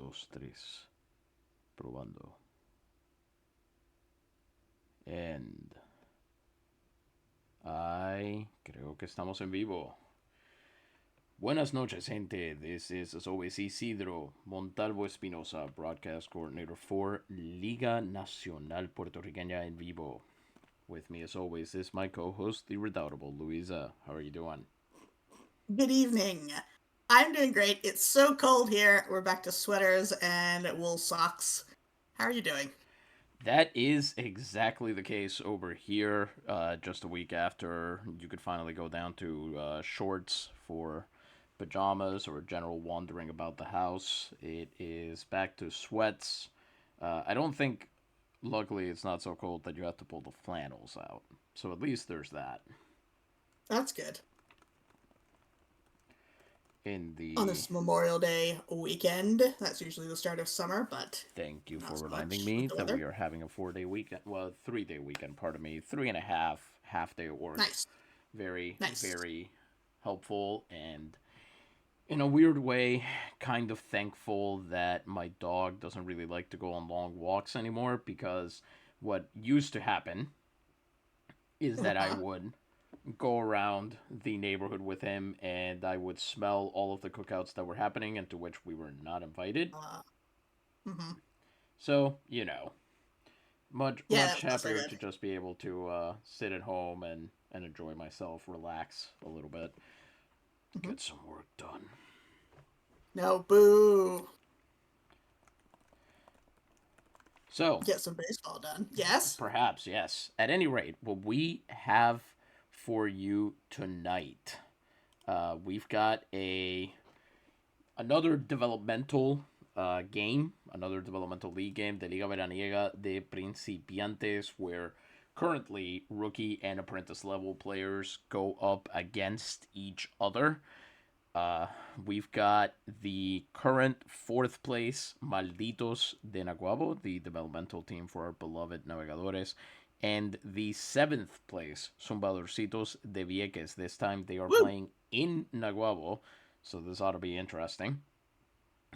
dos, tres. Probando. And I creo que estamos en vivo. Buenas noches, gente. This is, as always, Isidro Montalvo Espinosa, broadcast coordinator for Liga Nacional Puertorriqueña en vivo. With me, as always, is my co-host, the redoubtable Luisa. How are you doing? Good evening. I'm doing great. It's so cold here. We're back to sweaters and wool socks. How are you doing? That is exactly the case over here. Just a week after you could finally go down to shorts for pajamas or general wandering about the house, it is back to sweats. I don't think, luckily, it's not so cold that you have to pull the flannels out. So at least there's that. That's good. In On the this Memorial Day weekend, that's usually the start of summer, but Thank you for not so reminding much me with the that we weather. are having a 4 day weekend. Well, 3 day weekend, pardon me. Three and a half day at work. Nice. Very, Nice. very helpful and in a weird way, kind of thankful that my dog doesn't really like to go on long walks anymore because what used to happen is that I Uh-huh. would go around the neighborhood with him and I would smell all of the cookouts that were happening and to which we were not invited. Uh, hmm So, Yeah, much that's not so happier good. to just be able to sit at home and enjoy myself, relax a little bit, hmm get some work done. No, boo. So, Get some baseball done. Yes? perhaps, yes. At any rate, what we have for you tonight, we've got a another developmental game, another developmental league game, the Liga Veraniega de Principiantes, where currently rookie and apprentice level players go up against each other. Uh, we've got the current fourth place Malditos de Naguabo, the developmental team for our beloved Navegadores, and the seventh place Zumbadorcitos de Vieques. This time they are Woo! playing in Naguabo, so this ought to be interesting.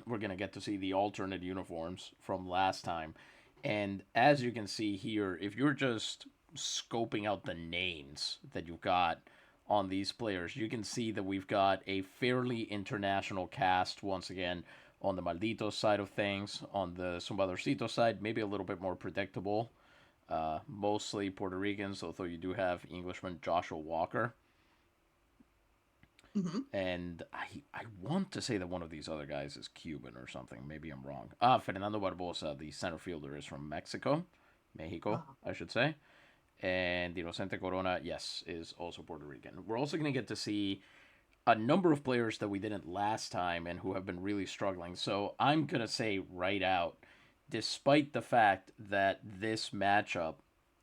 We're going to get to see the alternate uniforms from last time. And as you can see here, if you're just scoping out the names that you've got on these players, you can see that we've got a fairly international cast once again on the Malditos side of things. On the Zumbadorcito side, maybe a little bit more predictable. Mostly Puerto Ricans, although you do have Englishman Joshua Walker. hmm And I want to say that one of these other guys is Cuban or something. Maybe I'm wrong. Fernando Barbosa, the center fielder, is from Mexico, Oh. I should say. And Inocente Corona, yes, is also Puerto Rican. We're also going to get to see a number of players that we didn't last time and who have been really struggling. So I'm going to say right out, despite the fact that this matchup,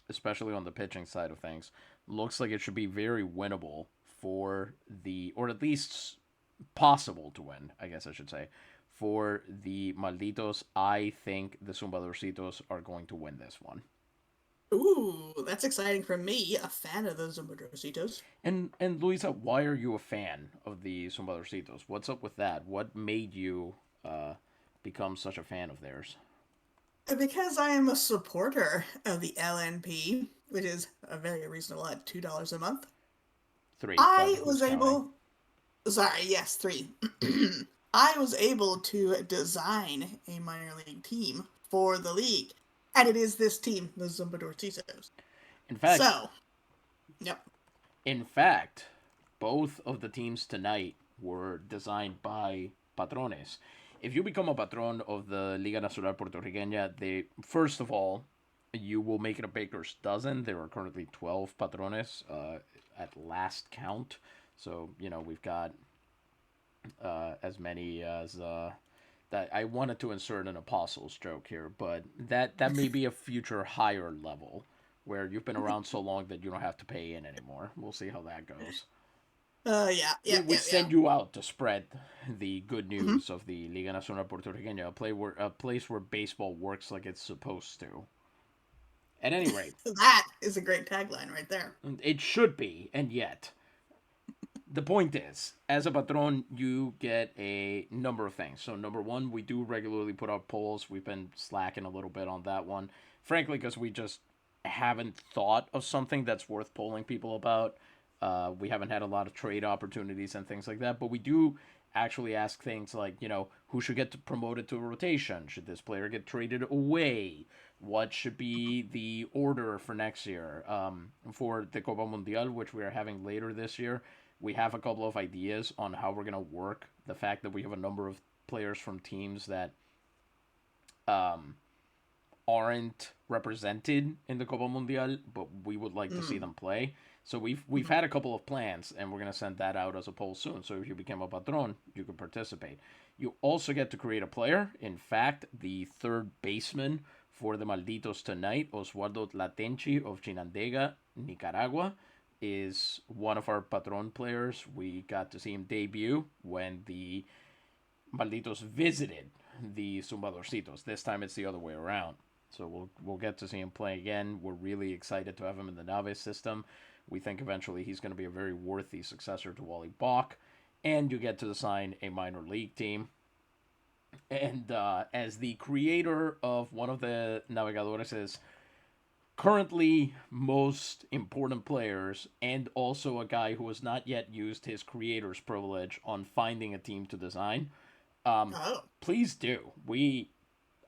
especially on the pitching side of things, looks like it should be very winnable for the, or at least possible to win, I guess I should say, for the Malditos. I think the Zumbadorcitos are going to win this one. Ooh, that's exciting for me, a fan of those Zumbadorcitos. And Luisa, why are you a fan of the Zumbadorcitos? What's up with that? What made you uh, become such a fan of theirs? Because I am a supporter of the LNP, which is a very reasonable at $2 a month, Three, but I who's was counting? able, sorry, yes, three. I was able to design a minor league team for the league, and it is this team, the Zumbadorcitos. In fact, So, yep. in fact, both of the teams tonight were designed by patrones. If you become a patron of the Liga Nacional Puertorriqueña, they first of all, you will make it a baker's dozen. There are currently 12 patrones at last count. So we've got as many as that. I wanted to insert an apostles joke here, but that may be a future higher level where you've been around so long that you don't have to pay in anymore. We'll see how that goes. Yeah, We, yeah, we yeah, yeah. send you out to spread the good hmm news of the Liga Nacional Puertorriqueña, a place where baseball works like it's supposed to. At any rate, That is a great tagline right there. it should be, and yet the point is, as a patron, you get a number of things. So, number one, we do regularly put out polls. We've been slacking a little bit on that one, frankly, because we just haven't thought of something that's worth polling people about. We haven't had a lot of trade opportunities and things like that, but we do actually ask things like, who should get promoted to a rotation? Should this player get traded away? What should be the order for next year? For the Copa Mundial, which we are having later this year, we have a couple of ideas on how we're going to work the fact that we have a number of players from teams that um, aren't represented in the Copa Mundial, but we would like to see them play. So we've had a couple of plans, and we're gonna send that out as a poll soon. So if you become a patron, you can participate. You also get to create a player. In fact, the third baseman for the Malditos tonight, Oswaldo Latenchi of Chinandega, Nicaragua, is one of our patron players. We got to see him debut when the Malditos visited the Zumbadorcitos. This time it's the other way around. So we'll get to see him play again. We're really excited to have him in the Naves system. We think eventually he's going to be a very worthy successor to Wally Bach. And you get to design a minor league team. And as the creator of one of the Navegadores' currently most important players, and also a guy who has not yet used his creator's privilege on finding a team to design, please do.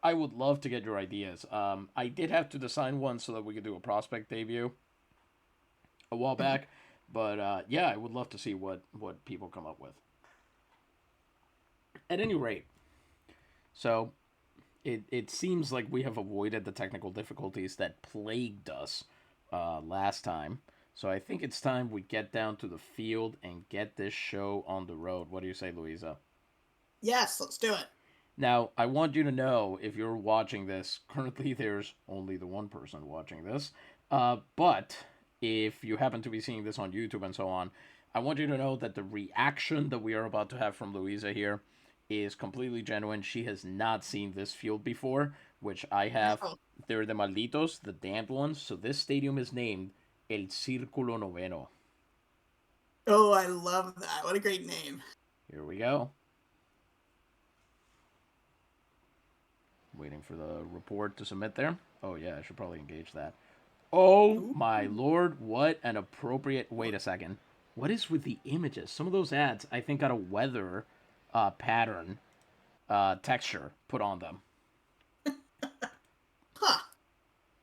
I would love to get your ideas. I did have to design one so that we could do a prospect debut a while back, but yeah, I would love to see what people come up with. At any rate, so it seems like we have avoided the technical difficulties that plagued us last time. So I think it's time we get down to the field and get this show on the road. What do you say, Louisa? Yes, let's do it. Now, I want you to know, if you're watching this, currently there's only the one person watching this, but if you happen to be seeing this on YouTube and so on, I want you to know that the reaction that we are about to have from Louisa here is completely genuine. She has not seen this field before, which I have. Oh, They're the Malditos, the damned ones, so this stadium is named El Círculo Noveno. oh, I love that. What a great name. Here we go. Waiting for the report to submit there. Oh, yeah, I should probably engage that. Oh, Ooh. my lord, what an appropriate... Wait a second. What is with the images? Some of those ads, I think, got a weather pattern texture put on them. Huh.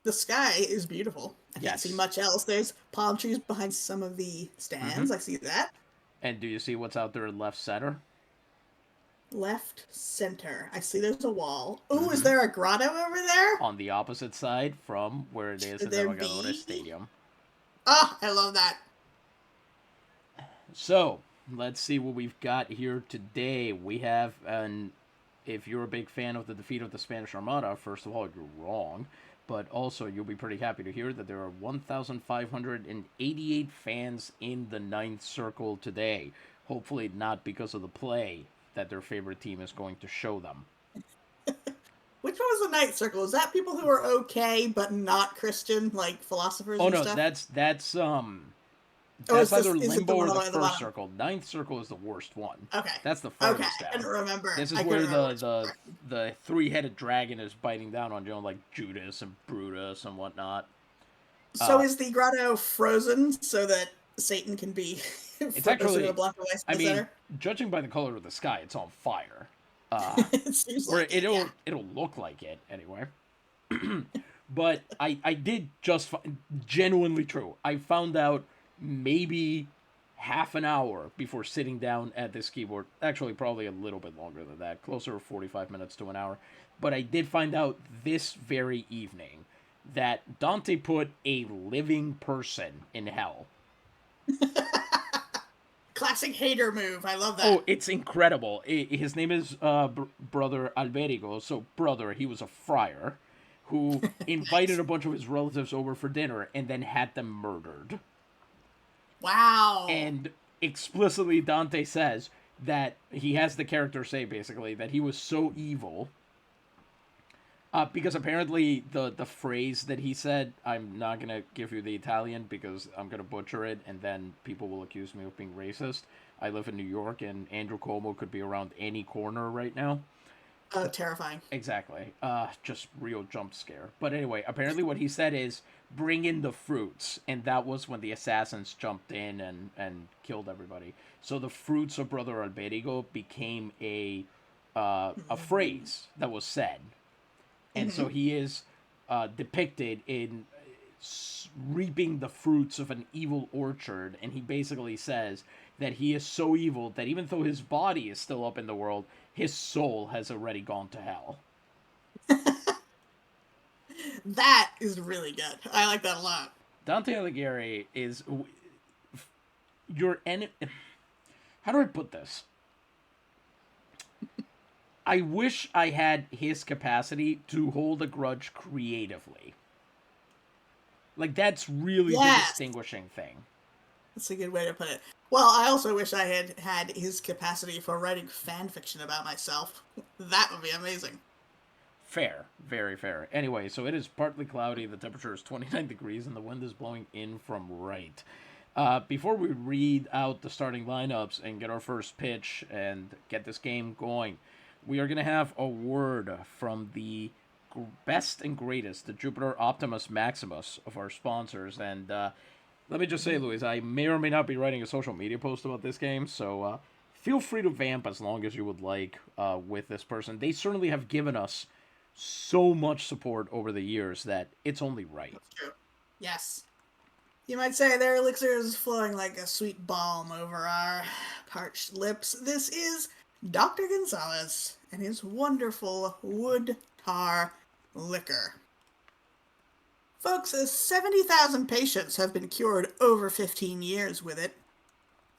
The sky is beautiful. I can't Yes. see much else. There's palm trees behind some of the stands. I see that. And do you see what's out there in left center? Left center. I see there's a wall. Ooh, is there a grotto over there? On the opposite side from where it is in the there Navegadores be? Stadium. Oh, I love that. So, let's see what we've got here today. We have if you're a big fan of the defeat of the Spanish Armada, first of all, you're wrong. But also, you'll be pretty happy to hear that there are 1,588 fans in the ninth circle today. Hopefully not because of the play that their favorite team is going to show them. Which one was the ninth circle? Is that people who are okay but not Christian, like philosophers Oh and no, stuff? that's is either this- is it the limbo one or all the the way at the first bottom? circle. Ninth circle is the worst one. Okay. That's the Okay, farthest I down. couldn't remember. This is I where couldn't remember the three-headed dragon is biting down on like Judas and Brutus and whatnot. So is the grotto frozen so that Satan can be It's actually, a block away from I the mean, center? judging by the color of the sky, it's on fire. It seems Or like yeah. it'll look like it anyway. But I did just genuinely true. I found out maybe half an hour before sitting down at this keyboard. Actually, probably a little bit longer than that, closer to 45 minutes to an hour. But I did find out this very evening that Dante put a living person in hell. Classic hater move. I love that. Oh, it's incredible. His name is Brother Alberigo. So, brother, he was a friar who invited a bunch of his relatives over for dinner and then had them murdered. Wow. And explicitly, Dante says that he has the character say, basically, that he was so evil Because apparently the phrase that he said, I'm not gonna give you the Italian because I'm gonna butcher it, and then people will accuse me of being racist. I live in New York, and Andrew Cuomo could be around any corner right now. Oh, terrifying. Exactly. Just real jump scare. But anyway, apparently what he said is bring in the fruits, and that was when the assassins jumped in and killed everybody. So the fruits of Brother Alberigo became a phrase that was said, and so Mm-hmm. he is depicted in reaping the fruits of an evil orchard, and he basically says that he is so evil that even though his body is still up in the world, his soul has already gone to hell. That is really good. I like that a lot. Dante Alighieri is your enemy. How do I put this? I wish I had his capacity to hold a grudge creatively. Like that's really the Yes, distinguishing thing. that's a good way to put it. Well, I also wish I had had his capacity for writing fan fiction about myself. That would be amazing. Fair, very fair. Anyway, so it is partly cloudy. The temperature is 29 degrees, and the wind is blowing in from right. Before we read out the starting lineups and get our first pitch and get this game going, we are going to have a word from the best and greatest, the Jupiter Optimus Maximus of our sponsors. And let me just say, Luis, I may or may not be writing a social media post about this game, so feel free to vamp as long as you would like with this person. They certainly have given us so much support over the years that it's only right. That's true. Yes. You might say their elixir is flowing like a sweet balm over our parched lips. This is Dr. Gonzalez and his wonderful wood tar liquor. Folks, 70,000 patients have been cured over 15 years with it.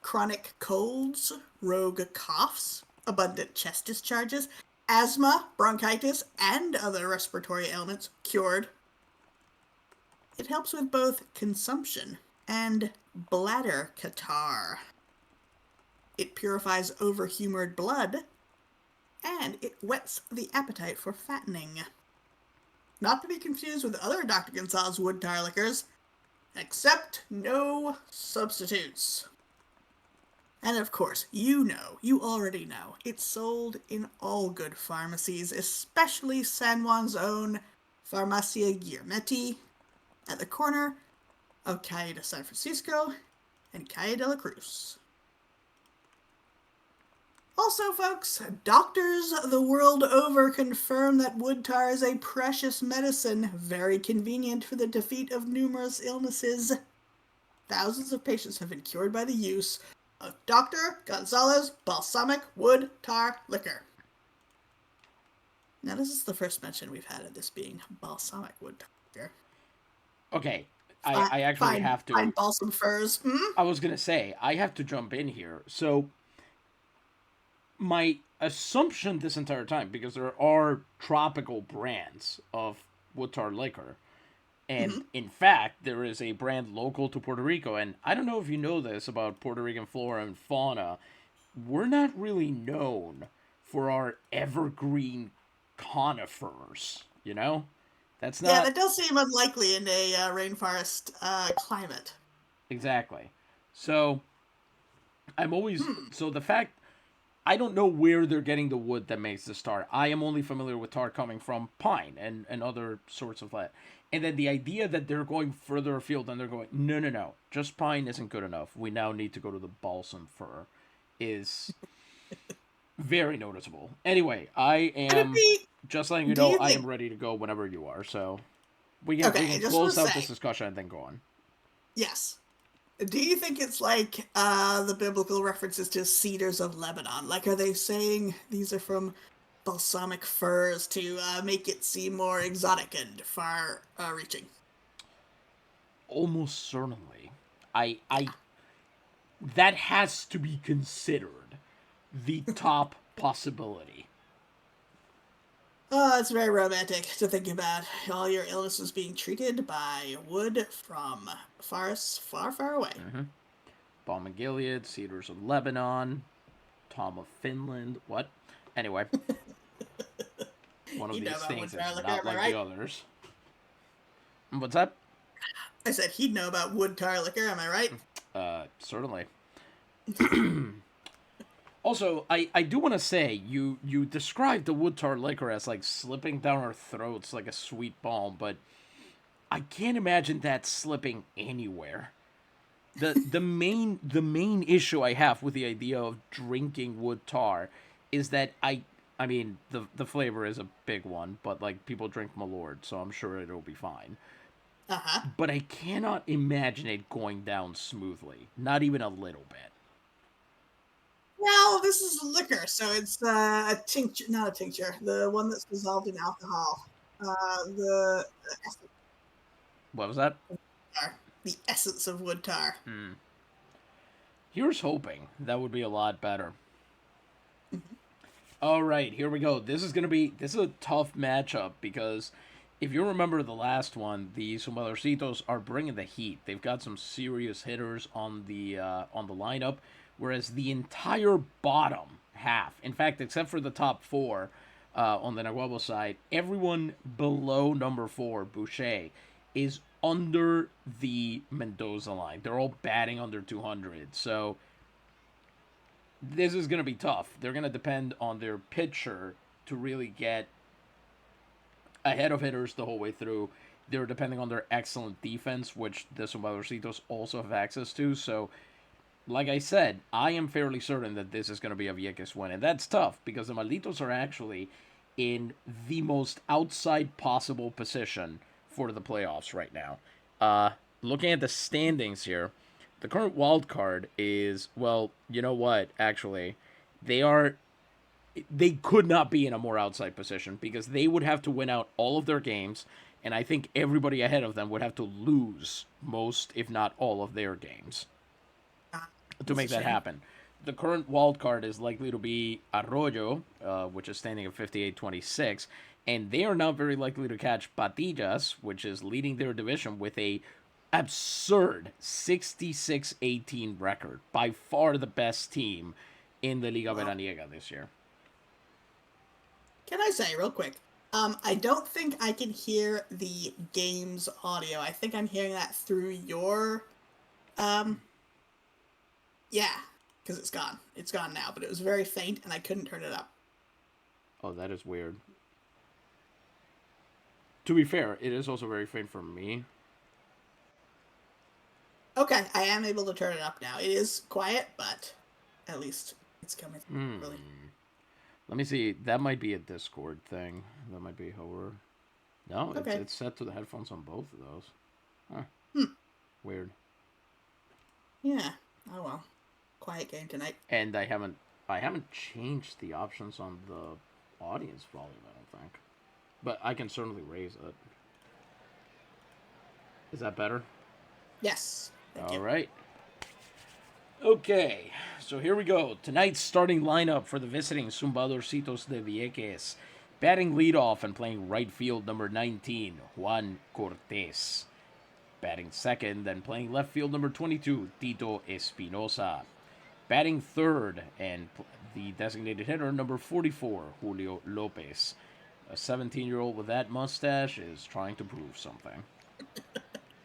Chronic colds, rogue coughs, abundant chest discharges, asthma, bronchitis, and other respiratory ailments cured. It helps with both consumption and bladder catarrh. It purifies overhumored blood, and it whets the appetite for fattening. Not to be confused with other Dr. Gonzalez wood tar liquors, except no substitutes. And of course, you already know, it's sold in all good pharmacies, especially San Juan's own Farmacia Guillermetti at the corner of Calle de San Francisco and Calle de la Cruz. Also, folks, doctors the world over confirm that wood tar is a precious medicine, very convenient for the defeat of numerous illnesses. Thousands of patients have been cured by the use of Dr. Gonzalez balsamic wood tar liquor. Now, this is the first mention we've had of this being balsamic wood tar liquor. Okay, I actually have to. Fine balsam firs. I was going to say, I have to jump in here. So, my assumption this entire time, because there are tropical brands of wood tar liquor, and in fact, there is a brand local to Puerto Rico. And I don't know if you know this about Puerto Rican flora and fauna. We're not really known for our evergreen conifers, you know? That's Yeah, not that does seem unlikely in a rainforest climate. exactly. So I'm always. So the fact. I don't know where they're getting the wood that makes this tar. I am only familiar with tar coming from pine and other sorts of that. And then the idea that they're going further afield and they're going, no, no, no, just pine isn't good enough. We now need to go to the balsam fir is very noticeable. Anyway, I Could it am be? just letting you Do know you I am think? ready to go whenever you are. So we Okay, I can just want close to out say, this discussion and then go on. yes. Do you think it's like the biblical references to cedars of Lebanon? Like, are they saying these are from balsamic firs to make it seem more exotic and far-reaching? Almost certainly. I Yeah. that has to be considered the top possibility. Oh, it's very romantic to think about all your illnesses being treated by wood from forests far, far away. Balm of Gilead, Cedars of Lebanon, Tom of Finland. What? Anyway, One of He'd know these about things wood is tar liquor, not am I like the right? others. What's that? I said he'd know about wood tar liquor, am I right? Certainly. Also, I do want to say you described the wood tar liquor as like slipping down our throats like a sweet balm, but I can't imagine that slipping anywhere. The main issue I have with the idea of drinking wood tar is that I mean the flavor is a big one, but like people drink Malord, so I'm sure it'll be fine. Uh-huh. But I cannot imagine it going down smoothly, not even a little bit. Well, this is liquor, so it's a tincture, not a tincture, the one that's dissolved in alcohol. The essence What was that? of tar. The essence of wood tar. Here's hoping that would be a lot better. All right, here we go. This is a tough matchup because if you remember the last one, the Zumbadorcitos are bringing the heat. They've got some serious hitters on the lineup, whereas the entire bottom half, in fact, except for the top four on the Naguabo side, everyone below number four, Boucher, is under the Mendoza line. They're all batting under 200. So this is going to be tough. They're going to depend on their pitcher to really get ahead of hitters the whole way through. They're depending on their excellent defense, which the Sumbadorcitos also have access to. So, like I said, I am fairly certain that this is going to be a Vieques win. And that's tough because the Malditos are actually in the most outside possible position for the playoffs right now. Looking at the standings here, the current wild card is, well, you know what? Actually, they are they could not be in a more outside position because they would have to win out all of their games, and I think everybody ahead of them would have to lose most, if not all, of their games to That's a make that shame. happen. The current wild card is likely to be Arroyo, which is standing at 58-26, and they are now very likely to catch Patillas, which is leading their division with a absurd 66-18 record, by far the best team in the Liga Well, Veraniega this year. can I say real quick? I don't think I can hear the game's audio. I think I'm hearing that through your, um, yeah, because it's gone. It's gone now, but it was very faint and I couldn't turn it up. Oh, that is weird. To be fair, it is also very faint for me. Okay, I am able to turn it up now. It is quiet, but at least it's coming through Hmm. really. Let me see. That might be a Discord thing. That might be how we're. No, it's Okay. it's set to the headphones on both of those. Huh. Hmm. Weird. Yeah. Oh well. Quiet game tonight. And I haven't changed the options on the audience volume. I don't think, but I can certainly raise it. Is that better? Yes. Thank All you. right. Okay, so here we go. Tonight's starting lineup for the visiting Zumbadorcitos de Vieques. Batting leadoff and playing right field, number 19, Juan Cortés. Batting second and playing left field, number 22, Tito Espinosa. Batting third and the designated hitter, number 44, Julio Lopez. A 17-year-old with that mustache is trying to prove something.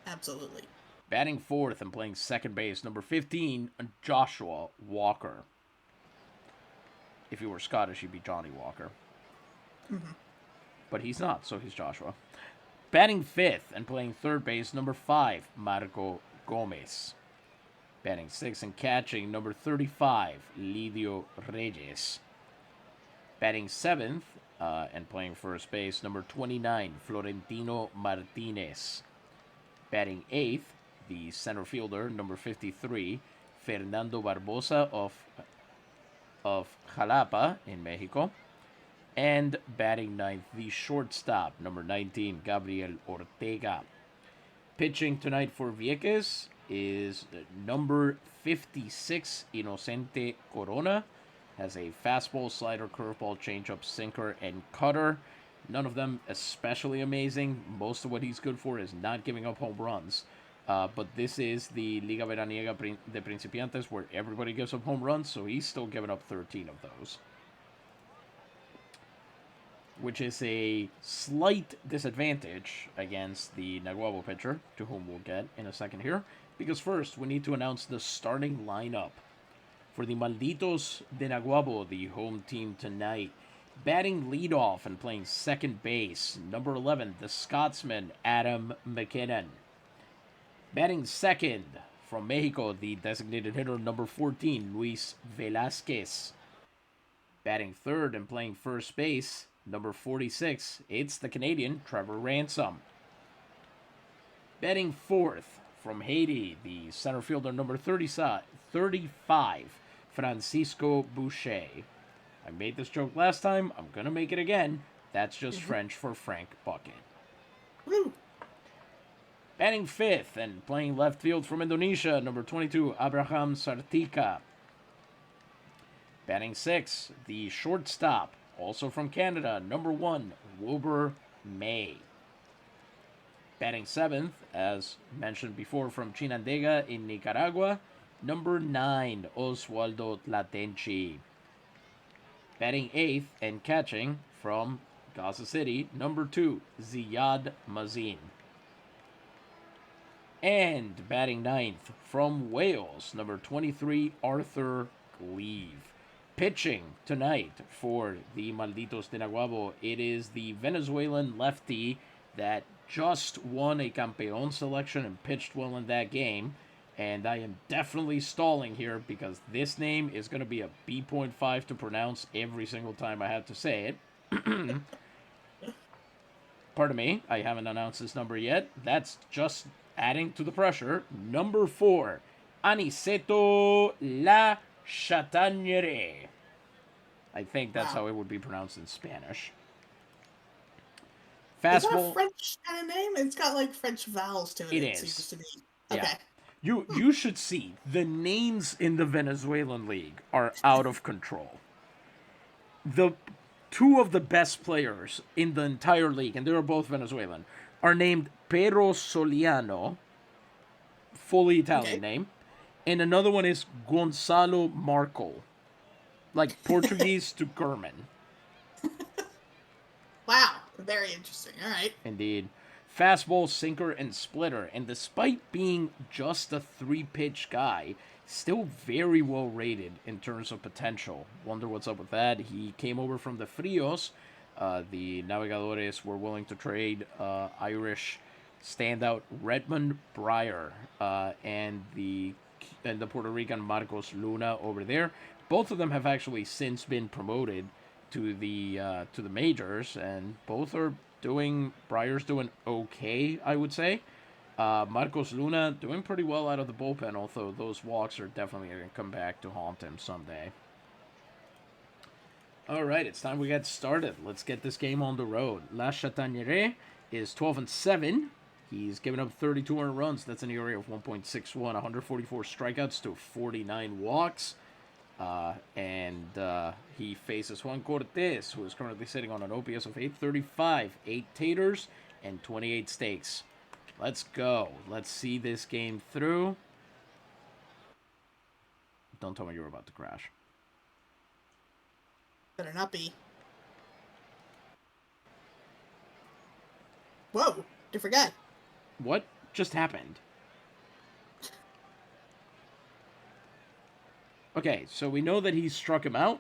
Absolutely. Batting fourth and playing second base, number 15, Joshua Walker. If he were Scottish, he'd be Johnny Walker. Mm-hmm. But he's not, so he's Joshua. Batting fifth and playing third base, number 5, Marco Gomez. Batting sixth and catching, number 35, Lidio Reyes. Batting seventh and playing first base, number 29, Florentino Martinez. Batting eighth, the center fielder, number 53, Fernando Barbosa of Jalapa in Mexico. And batting ninth, the shortstop, number 19, Gabriel Ortega. Pitching tonight for Vieques is number 56, Inocente Corona. Has a fastball, slider, curveball, changeup, sinker, and cutter. None of them especially amazing. Most of what he's good for is not giving up home runs. But this is the Liga Veraniega de Principiantes where everybody gives up home runs, so he's still giving up 13 of those. which is a slight disadvantage against the Naguabo pitcher, to whom we'll get in a second here. Because first, we need to announce the starting lineup for the Malditos de Naguabo, the home team tonight. Batting leadoff and playing second base, number 11, the Scotsman, Adam McKinnon. Batting second, from Mexico, the designated hitter, number 14, Luis Velasquez. Batting third and playing first base, number 46, it's the Canadian, Trevor Ransom. Batting fourth, from Haiti, the center fielder, number 35, Francisco Boucher. I made this joke last time. I'm going to make it again. That's just French for Frank Bucket. Woo. Batting fifth and playing left field from Indonesia, number 22, Abraham Sartika. Batting sixth, the shortstop, also from Canada, number 1, Wilbur May. Batting seventh, as mentioned before, from Chinandega in Nicaragua, number 9, Oswaldo Tlatenchi. Batting eighth and catching from Gaza City, number 2, Ziad Mazin. And batting ninth from Wales, number 23, Arthur Gleave. Pitching tonight for the Malditos de Naguabo, it is the Venezuelan lefty that just won a Campeón selection and pitched well in that game. And I am definitely stalling here because this name is going to be a B.5 to pronounce every single time I have to say it. Pardon me, I haven't announced this number yet. That's just adding to the pressure. Number 4, Aniceto La Chataniere. I think that's how it would be pronounced in Spanish. Fastball. Is that a Fastball. French kind of name? It's got like French vowels to it. It It is. seems to be. Yeah. Okay. You should see the names in the Venezuelan league are out of control. The two of the best players in the entire league, and they're both Venezuelan, are named Pero Soliano, fully Italian name, and another one is Gonzalo Marco, like Portuguese to German. Wow, very interesting. All right. Indeed. Fastball, sinker, and splitter. And despite being just a 3-pitch guy, still very well rated in terms of potential. Wonder what's up with that. He came over from the Frios. The Navegadores were willing to trade Irish standout Redmond Breyer and the Puerto Rican Marcos Luna over there. Both of them have actually since been promoted to the majors, and both are doing. Breyer's doing okay, I would say. Marcos Luna doing pretty well out of the bullpen, although those walks are definitely going to come back to haunt him someday. All right, it's time we get started. Let's get this game on the road. La Chataniere is 12-7. He's given up 32 earned runs. That's an ERA of 1.61, 144 strikeouts to 49 walks. And he faces Juan Cortez, who is currently sitting on an OPS of 835, 8 taters, and 28 steaks. Let's go. Let's see this game through. Don't tell me you're about to crash. Better not be. Whoa, different guy. What just happened? Okay, so we know that he struck him out.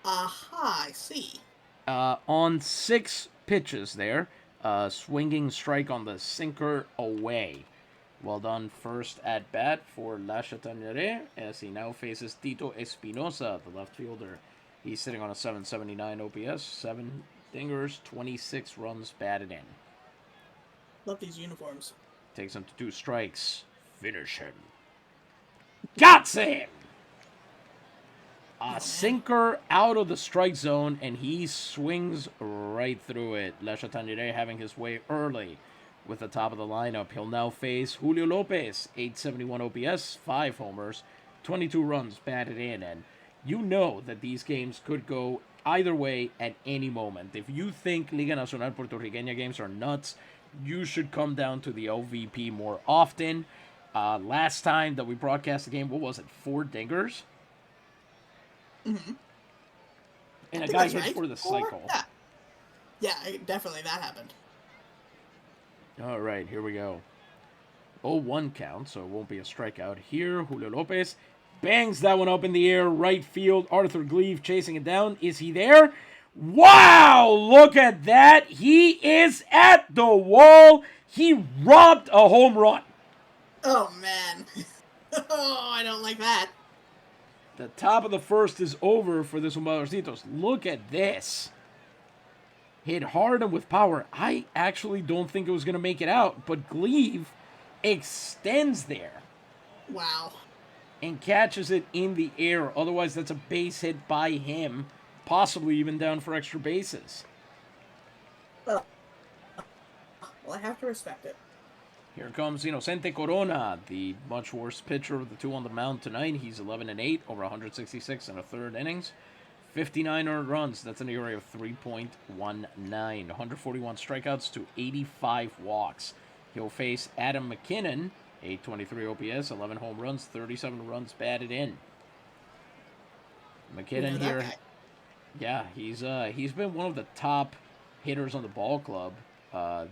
Aha, I see. On 6 pitches there. Swinging strike on the sinker away. Well done first at bat for La Chataniere as he now faces Tito Espinosa, the left fielder. He's sitting on a 779 OPS, 7 dingers, 26 runs batted in. Love these uniforms. Takes him to 2 strikes. Finish him. Got him! A sinker out of the strike zone, and he swings right through it. La Chataniere having his way early with the top of the lineup. He'll now face Julio Lopez, 871 OPS, 5 homers, 22 runs batted in. And you know that these games could go either way at any moment. If you think Liga Nacional Puertorriqueña games are nuts, you should come down to the LVP more often. Last time that we broadcast the game, what was it, 4 dingers? Mm-hmm. And a guy hit for the cycle. Yeah. Yeah, definitely that happened. All right, here we go. 0-1 count, so it won't be a strikeout here. Julio Lopez bangs that one up in the air, right field. Arthur Gleave chasing it down. Is he there? Wow! Look at that. He is at the wall. He robbed a home run. Oh, man. Oh, I don't like that. The top of the first is over for the Zumbadorcitos. Look at this. Hit hard and with power. I actually don't think it was going to make it out, but Gleave extends there. Wow. And catches it in the air. Otherwise, that's a base hit by him, possibly even down for extra bases. Well, I have to respect it. Here comes Inocente Corona, the much worse pitcher of the two on the mound tonight. He's 11-8, over 166 in a third innings. 59 earned runs. That's an ERA of 3.19. 141 strikeouts to 85 walks. He'll face Adam McKinnon, 823 OPS, 11 home runs, 37 runs batted in. McKinnon here, yeah, he's been one of the top hitters on the ball club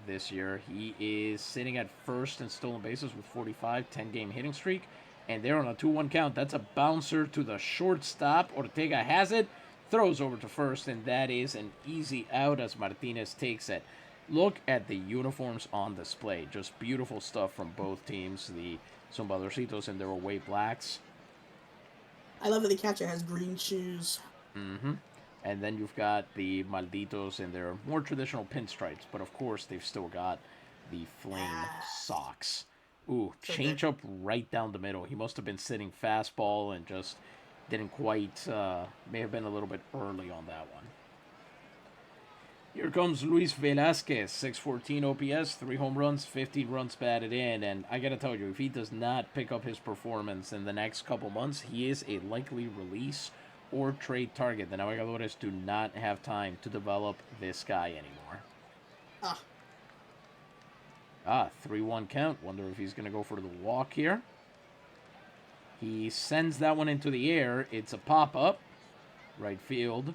this year. He is sitting at first in stolen bases with 45, 10-game hitting streak. And they're on a 2-1 count. That's a bouncer to the shortstop. Ortega has it, throws over to first, and that is an easy out as Martinez takes it. Look at the uniforms on display. Just beautiful stuff from both teams. The Zumbadorcitos in their away blacks. I love that the catcher has green shoes. Mm-hmm. And then you've got the Malditos in their more traditional pinstripes. But, of course, they've still got the flame socks. Ooh, change up right down the middle. He must have been sitting fastball and just didn't quite, may have been a little bit early on that one. Here comes Luis Velasquez, 614 OPS, 3 home runs, 15 runs batted in. And I got to tell you, if he does not pick up his performance in the next couple months, he is a likely release or trade target. The Navegadores do not have time to develop this guy anymore. 3-1 count. Wonder if he's going to go for the walk here. He sends that one into the air. It's a pop-up. Right field.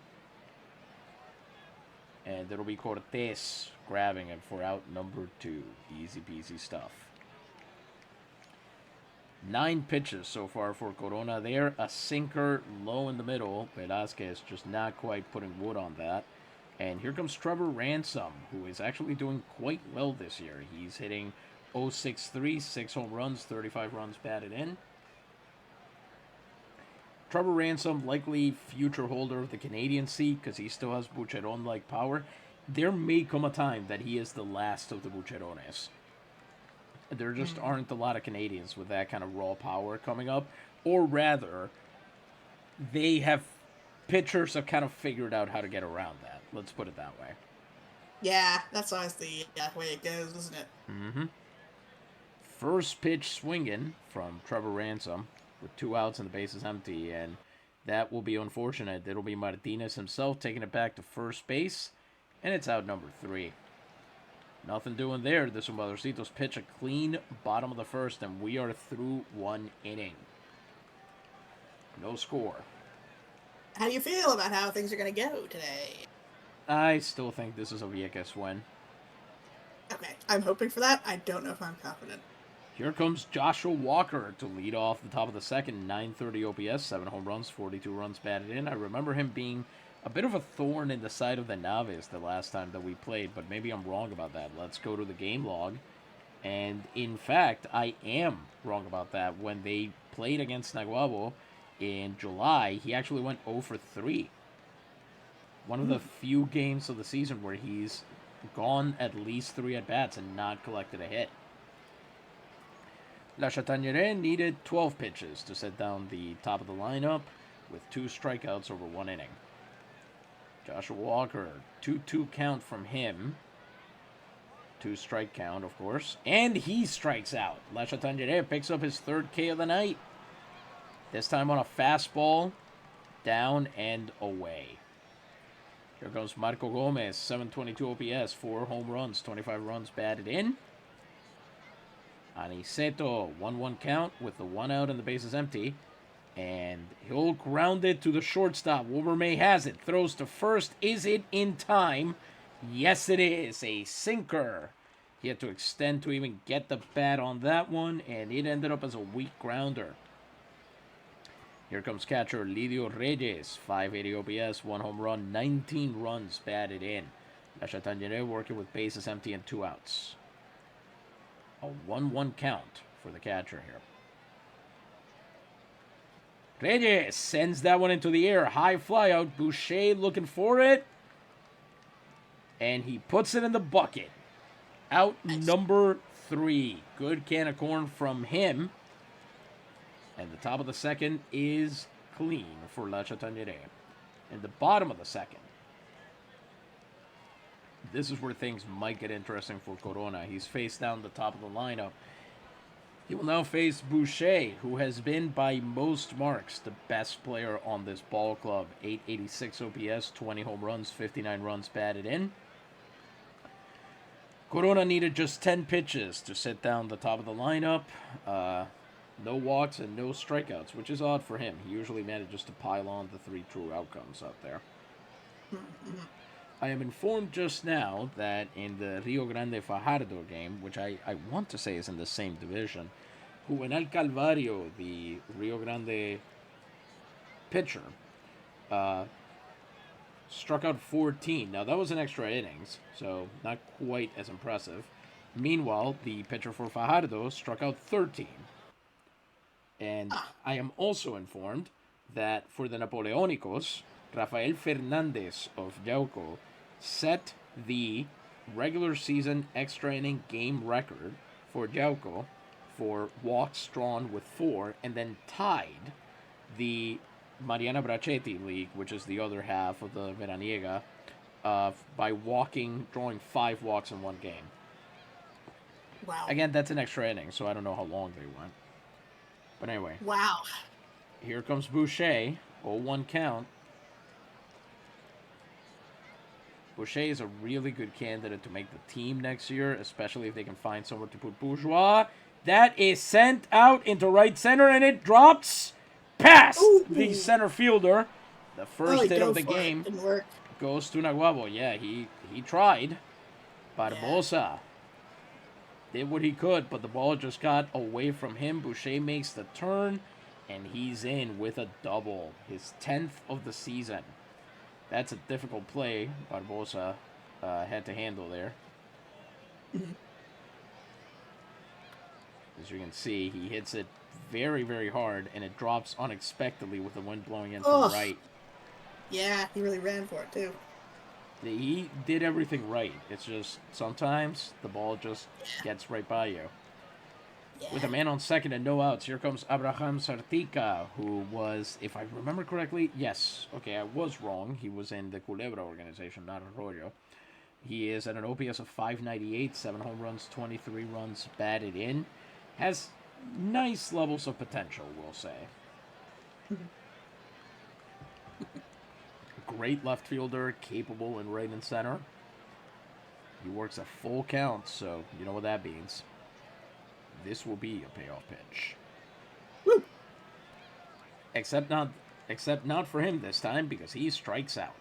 And it'll be Cortez grabbing it for out number 2. Easy peasy stuff. 9 pitches so far for Corona there. A sinker low in the middle. Velazquez just not quite putting wood on that. And here comes Trevor Ransom, who is actually doing quite well this year. He's hitting .063, 6 home runs, 35 runs batted in. Trevor Ransom, likely future holder of the Canadian seat because he still has Bucheron-like power. There may come a time that he is the last of the Bucherones. There just aren't a lot of Canadians with that kind of raw power coming up. Or rather, pitchers have kind of figured out how to get around that. Let's put it that way. Yeah, that's always the way it goes, isn't it? Mm-hmm. First pitch swinging from Trevor Ransom with 2 outs and the bases empty, and that will be unfortunate. It'll be Martinez himself taking it back to first base, and it's out number 3. Nothing doing there. The Zumbadorcitos pitch a clean bottom of the first, and we are through 1 inning. No score. How do you feel about how things are going to go today? I still think this is a Vieques win. Okay, I'm hoping for that. I don't know if I'm confident. Here comes Joshua Walker to lead off the top of the second. 930 OPS, 7 home runs, 42 runs batted in. I remember him being a bit of a thorn in the side of the Naves the last time that we played, but maybe I'm wrong about that. Let's go to the game log. And in fact, I am wrong about that. When they played against Naguabo in July, he actually went 0 for 3. One of the few games of the season where he's gone at least 3 at-bats and not collected a hit. La Chataniere needed 12 pitches to set down the top of the lineup with 2 strikeouts over 1 inning. Joshua Walker, 2-2 count from him. 2 strike count, of course. And he strikes out. La Chataniere picks up his 3rd K of the night. This time on a fastball, down and away. Here goes Marco Gomez, 722 OPS, 4 home runs, 25 runs batted in. Aniceto, 1-1 count with the 1 out and the bases empty. And he'll ground it to the shortstop. Wilmer May has it. Throws to first. Is it in time? Yes, it is a sinker. He had to extend to even get the bat on that one, and it ended up as a weak grounder. Here comes catcher Lidio Reyes, 580 OPS, 1 home run, 19 runs batted in. La Chataniere working with bases empty and 2 outs. A 1-1 count for the catcher here. Reyes sends that one into the air. High fly out. Boucher looking for it. And he puts it in the bucket. Out number 3. Good can of corn from him. And the top of the second is clean for La Chataniere. And the bottom of the second. This is where things might get interesting for Corona. He's face down the top of the lineup. He will now face Boucher, who has been by most marks the best player on this ball club. 886 OPS, 20 home runs, 59 runs batted in. Corona needed just 10 pitches to sit down the top of the lineup. No walks and no strikeouts, which is odd for him. He usually manages to pile on the 3 true outcomes out there. I am informed just now that in the Rio Grande Fajardo game, which I want to say is in the same division, Juvenal Calvario, the Rio Grande pitcher, struck out 14. Now, that was an extra innings, so not quite as impressive. Meanwhile, the pitcher for Fajardo struck out 13. And I am also informed that for the Napoleonicos, Rafael Fernandez of Yauco set the regular season extra inning game record for Yauco for walks drawn with 4, and then tied the Mariana Bracetti League, which is the other half of the Veraniega, by drawing 5 walks in one game. Wow. Again, that's an extra inning, so I don't know how long they went. But anyway. Wow. Here comes Boucher. 0-1 count. Boucher is a really good candidate to make the team next year, especially if they can find somewhere to put Bourgeois. That is sent out into right center, and it drops past the center fielder. The first hit of the game didn't work. Goes to Naguabo. Yeah, he tried. Barbosa did what he could, but the ball just got away from him. Boucher makes the turn, and he's in with a double. His 10th of the season. That's a difficult play Barbosa had to handle there. As you can see, he hits it very, very hard, and it drops unexpectedly with the wind blowing in from right. Yeah, he really ran for it, too. He did everything right. It's just sometimes the ball just gets right by you. Yeah. With a man on second and no outs, here comes Abraham Sartica, who was, if I remember correctly, yes, okay, I was wrong. He was in the Culebra organization, not Arroyo. He is at an OPS of 598, 7 home runs, 23 runs batted in. Has nice levels of potential, we'll say. Great left fielder, capable in right and center. He works a full count, so you know what that means. This will be a payoff pitch. Woo! Except not for him this time, because he strikes out.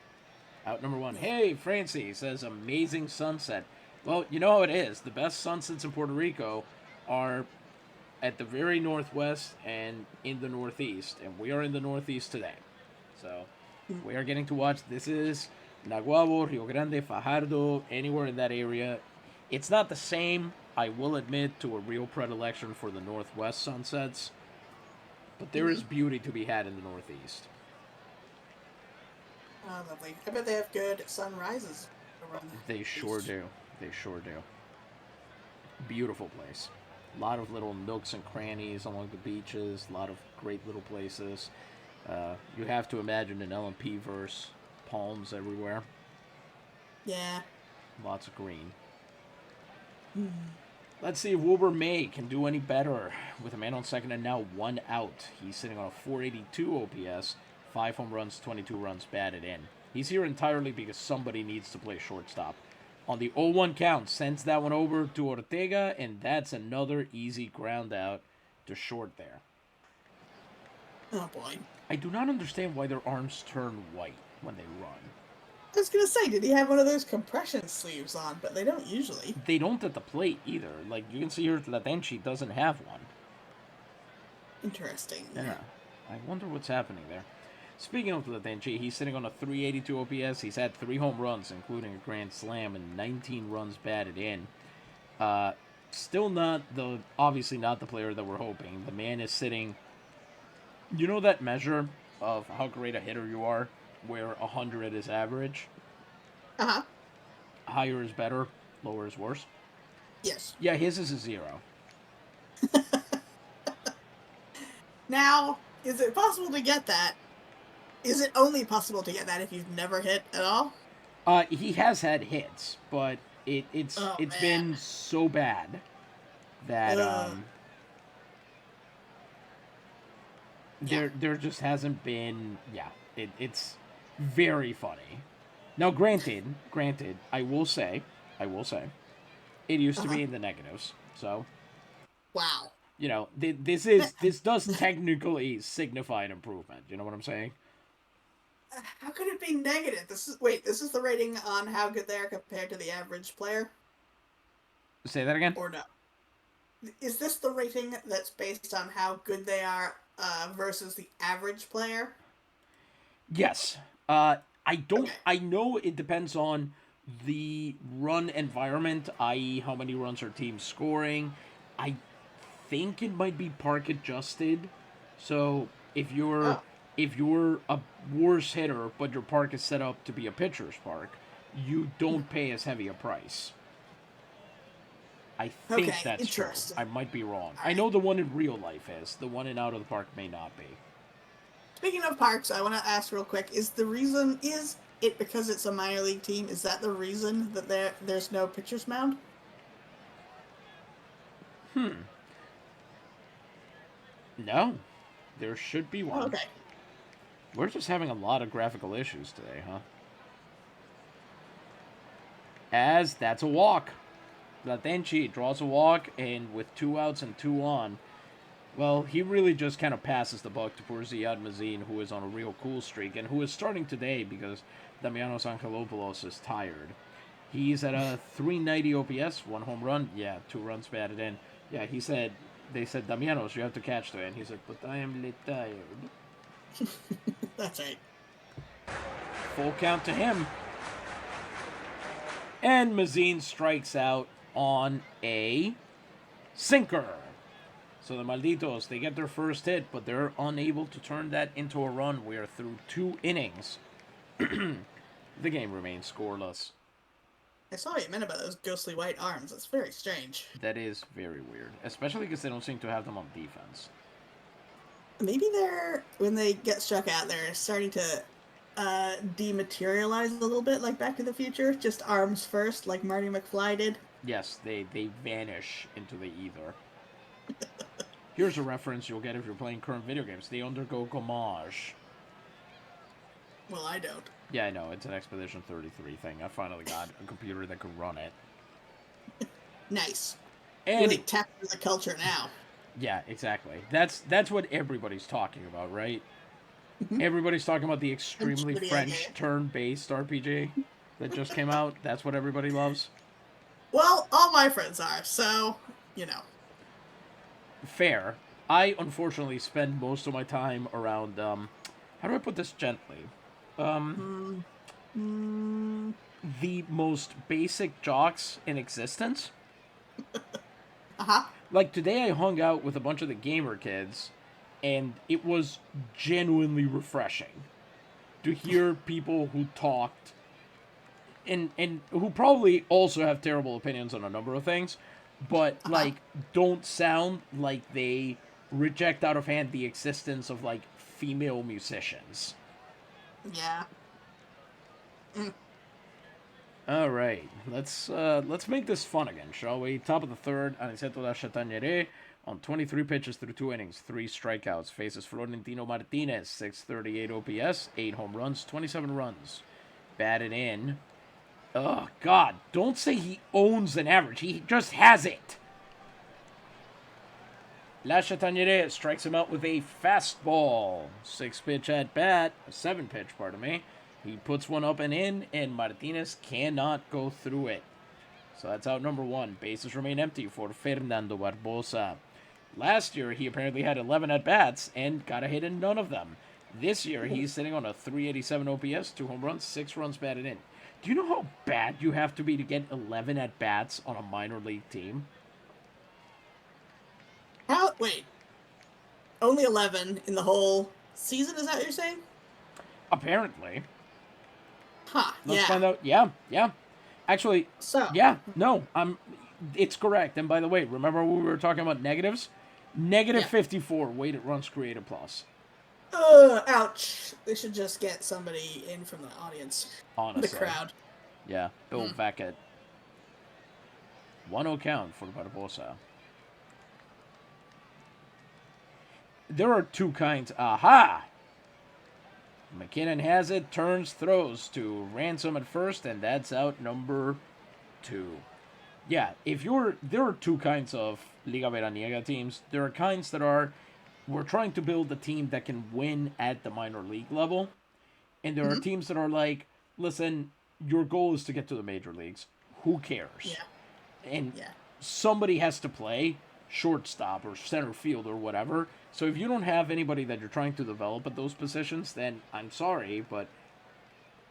Out number 1. Hey, Francie says amazing sunset. Well, you know how it is. The best sunsets in Puerto Rico are at the very northwest and in the northeast, and we are in the northeast today. So we are getting to watch. This is Naguabo, Rio Grande, Fajardo, anywhere in that area. It's not the same, I will admit, to a real predilection for the northwest sunsets, but there is beauty to be had in the northeast. Oh, lovely. I bet they have good sunrises around there. They sure do. They sure do. Beautiful place. A lot of little nooks and crannies along the beaches. A lot of great little places. You have to imagine an LMP verse. Palms everywhere. Yeah. Lots of green. Let's see if Wilbur May can do any better with a man on second and now 1 out. He's sitting on a 482 OPS, 5 home runs, 22 runs batted in. He's here entirely because somebody needs to play shortstop. On the 0-1 count, sends that one over to Ortega, and that's another easy ground out to short there. Oh, boy. I do not understand why their arms turn white when they run. I was gonna say, did he have one of those compression sleeves on? But they don't usually. They don't at the plate either. Like, you can see here, Latenchi doesn't have one. Interesting. Yeah. I wonder what's happening there. Speaking of Latenchi, he's sitting on a 382 OPS. He's had 3 home runs, including a grand slam, and 19 runs batted in. Still obviously not the player that we're hoping. The man is sitting, you know that measure of how great a hitter you are, where 100 is average? Uh-huh. Higher is better, lower is worse? Yes. Yeah, his is a 0. Now, is it possible to get that? Is it only possible to get that if you've never hit at all? He has had hits, but it's Oh, man. been so bad that there just hasn't been. Yeah, it's very funny. Now, granted, I will say, it used to be in the negatives. So, wow. you know, this does technically signify an improvement. You know what I'm saying? How could it be negative? This is the rating on how good they are compared to the average player? Say that again? Or no? Is this the rating that's based on how good they are versus the average player? Yes. I don't. Okay. I know it depends on the run environment, i.e., how many runs are teams scoring. I think it might be park adjusted. So if you're a worse hitter, but your park is set up to be a pitcher's park, you don't pay as heavy a price. I think that's true. I might be wrong. I know the one in real life is. The one in Out of the Park may not be. Speaking of parks, I want to ask real quick: is it because it's a minor league team? Is that the reason that there's no pitcher's mound? No, there should be one. Oh, okay. We're just having a lot of graphical issues today, huh? As that's a walk. Latenchi draws a walk, and with 2 outs and 2 on, well, he really just kind of passes the buck to poor Ziad Mazin, who is on a real cool streak, and who is starting today because Damianos Angelopoulos is tired. He's at a 390 OPS, 1 home run, 2 runs batted in. Yeah, they said, Damianos, you have to catch today, and he's like, but I am tired. That's right. Full count to him. And Mazin strikes out on a sinker. So the Malditos, they get their first hit, but they're unable to turn that into a run. We are through 2 innings. The game remains scoreless. I saw what you meant about those ghostly white arms. That's very strange. That is very weird, especially because they don't seem to have them on defense. Maybe when they get struck out, they're starting to dematerialize a little bit, like Back to the Future. Just arms first, like Marty McFly did. Yes, they vanish into the ether. Here's a reference you'll get if you're playing current video games. They undergo gommage. Well, I don't. Yeah, I know. It's an Expedition 33 thing. I finally got a computer that could run it. Nice. And really tap into the culture now. Yeah, exactly. That's what everybody's talking about, right? Everybody's talking about the extremely French turn-based RPG that just came out. That's what everybody loves. Well, all my friends are, so, you know. Fair. I, unfortunately, spend most of my time around, how do I put this gently? The most basic jocks in existence. Uh-huh. Like, today I hung out with a bunch of the gamer kids, and it was genuinely refreshing to hear people who talked and who probably also have terrible opinions on a number of things, but, like, don't sound like they reject out of hand the existence of, like, female musicians. Yeah. All right, let's make this fun again, shall we? Top of the third, Aniceto da Chatagniere on 23 pitches through 2 innings, 3 strikeouts. Faces Florentino Martinez, 638 OPS, 8 home runs, 27 runs. Batted in. Oh, God, don't say he owns an average. He just has it. La Chatagniere strikes him out with a fastball. 7 pitch, pardon me. He puts one up and in, and Martinez cannot go through it. So that's out number 1. Bases remain empty for Fernando Barbosa. Last year, he apparently had 11 at-bats and got a hit in none of them. This year, he's sitting on a 387 OPS, 2 home runs, 6 runs batted in. Do you know how bad you have to be to get 11 at-bats on a minor league team? Wait. Only 11 in the whole season, is that what you're saying? Apparently. Huh, Let's find out. Yeah. Actually, it's correct. And by the way, remember when we were talking about negatives? Negative 54 weighted runs created plus. Ouch. They should just get somebody in from the audience. Honestly. The crowd. Yeah, Bill Beckett. 1-0 count for Barbosa. There are 2 kinds. Aha! McKinnon has it, turns, throws to Ransom at first, and that's out number 2. Yeah, there are 2 kinds of Liga Veraniega teams. There are kinds that are, we're trying to build a team that can win at the minor league level. And there are teams that are like, listen, your goal is to get to the major leagues. Who cares? Yeah. And somebody has to play shortstop or center field or whatever. So if you don't have anybody that you're trying to develop at those positions, then I'm sorry, but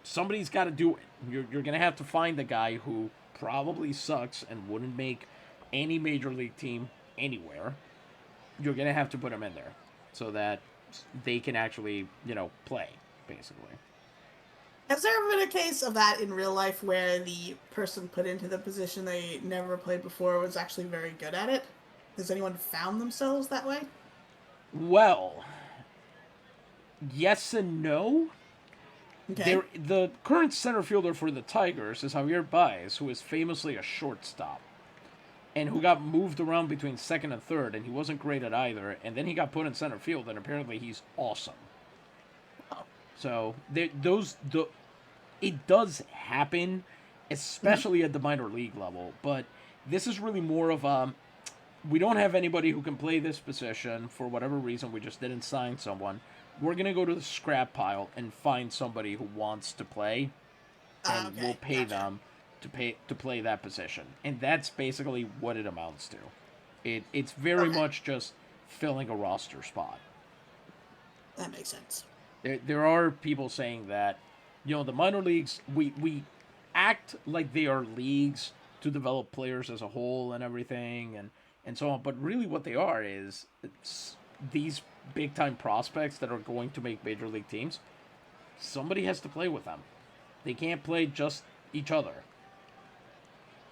somebody's got to do it. You're going to have to find the guy who probably sucks and wouldn't make any major league team anywhere. You're going to have to put him in there so that they can actually, play, basically. Has there ever been a case of that in real life where the person put into the position they never played before was actually very good at it? Has anyone found themselves that way? Well, yes and no. Okay. The current center fielder for the Tigers is Javier Baez, who is famously a shortstop, and who got moved around between second and third, and he wasn't great at either, and then he got put in center field, and apparently he's awesome. So, it does happen, especially at the minor league level, but this is really more of we don't have anybody who can play this position for whatever reason. We just didn't sign someone. We're going to go to the scrap pile and find somebody who wants to play, and we'll pay them to play that position. And that's basically what it amounts to. It's very much just filling a roster spot. That makes sense. There are people saying that, the minor leagues, we act like they are leagues to develop players as a whole and everything, and so on. But really what they are is these big-time prospects that are going to make major league teams. Somebody has to play with them. They can't play just each other.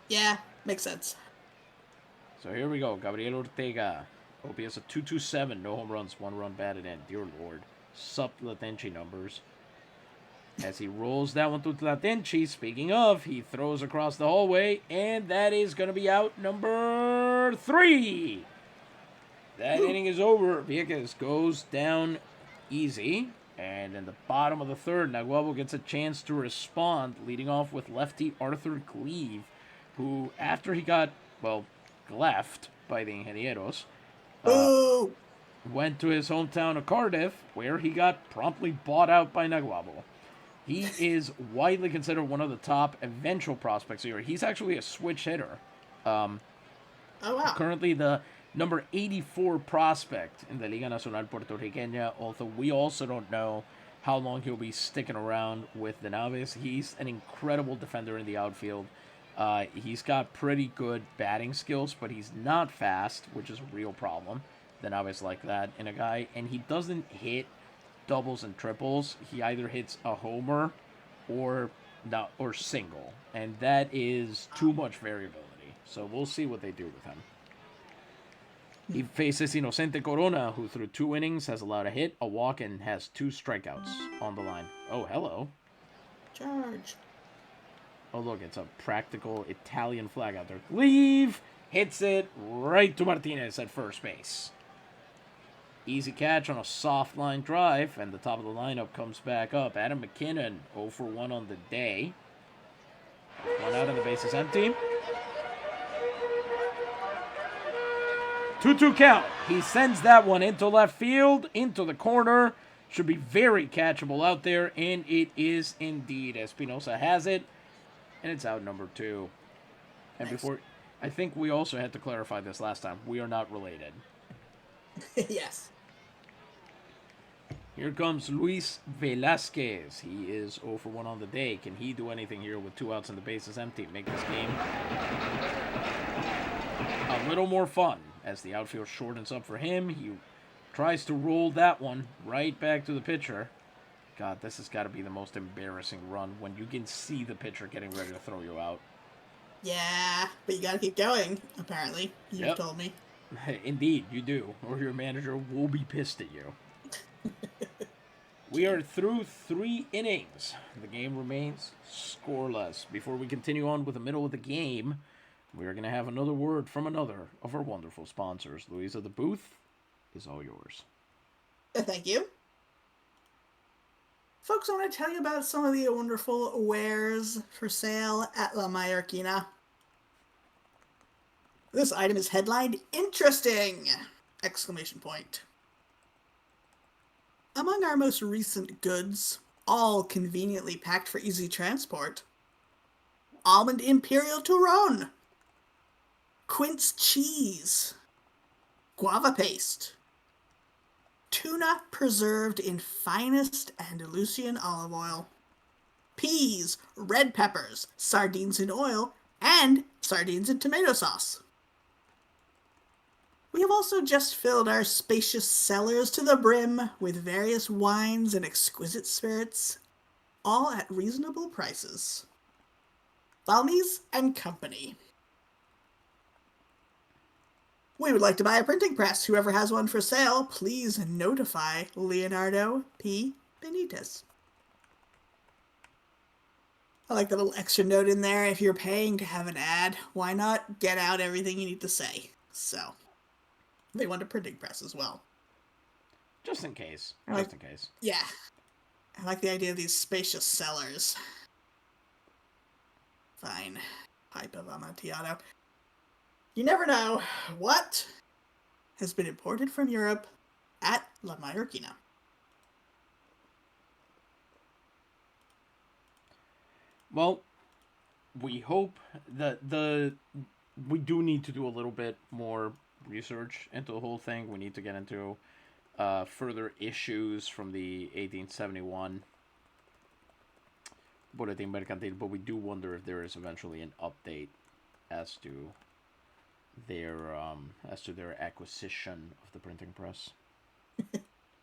Yeah, makes sense. So here we go. Gabriel Ortega. OPS of 227. No home runs. 1 run batted in. Dear Lord. Sup Latenchi numbers. As he rolls that one to Latenchi, speaking of, he throws across the hallway, and that is going to be out number 3. That inning is over. Vieques goes down easy. And in the bottom of the third, Naguabo gets a chance to respond, leading off with lefty Arthur Cleve, who, after he got, left by the Ingenieros, went to his hometown of Cardiff, where he got promptly bought out by Naguabo. He is widely considered one of the top eventual prospects here. He's actually a switch hitter. Oh, wow. Currently the number 84 prospect in the Liga Nacional Puertorriqueña, although we also don't know how long he'll be sticking around with the Naves. He's an incredible defender in the outfield. He's got pretty good batting skills, but he's not fast, which is a real problem. The Naves like that in a guy, and he doesn't hit doubles and triples. He either hits a homer or single, and that is too much variability. So we'll see what they do with him. He faces Inocente Corona, who through 2 innings has allowed a hit, a walk, and has 2 strikeouts on the line. Oh, hello. Charge. Oh, look, it's a practical Italian flag out there. Cleve hits it right to Martinez at first base. Easy catch on a soft line drive, and the top of the lineup comes back up. Adam McKinnon, 0 for 1 on the day. 1 out and the base is empty. 2-2 count. He sends that one into left field, into the corner. should be very catchable out there, and it is indeed. Espinosa has it, and it's out number 2. And Nice. I think we also had to clarify this last time. We are not related. Yes. Here comes Luis Velasquez. He is 0 for 1 on the day. Can he do anything here with 2 outs and the bases empty? Make this game a little more fun as the outfield shortens up for him. He tries to roll that one right back to the pitcher. God, this has got to be the most embarrassing run when you can see the pitcher getting ready to throw you out. Yeah, but you gotta keep going, apparently. You've told me. Indeed, you do, or your manager will be pissed at you. We are through 3 innings. The game remains scoreless. Before we continue on with the middle of the game, we're going to have another word from another of our wonderful sponsors. Louisa, the booth is all yours. Thank you. Folks, I want to tell you about some of the wonderful wares for sale at La Mallorquina. This item is headlined, "Interesting!" Exclamation point. Among our most recent goods, all conveniently packed for easy transport, almond imperial turron, quince cheese, guava paste, tuna preserved in finest Andalusian olive oil, peas, red peppers, sardines in oil, and sardines in tomato sauce. We have also just filled our spacious cellars to the brim with various wines and exquisite spirits, all at reasonable prices. Balmies and Company. We would like to buy a printing press. Whoever has one for sale, please notify Leonardo P. Benitez. I like the little extra note in there. If you're paying to have an ad, why not get out everything you need to say? So, they want a printing press as well. Just in case. Just in case. Yeah. I like the idea of these spacious cellars. Fine. Pipe of Amontillado. You never know what has been imported from Europe at La Mallorquina. Well, we hope that we do need to do a little bit more research into the whole thing. We need to get into further issues from the 1871 Boletín Mercantil, but we do wonder if there is eventually an update as to their acquisition of the printing press.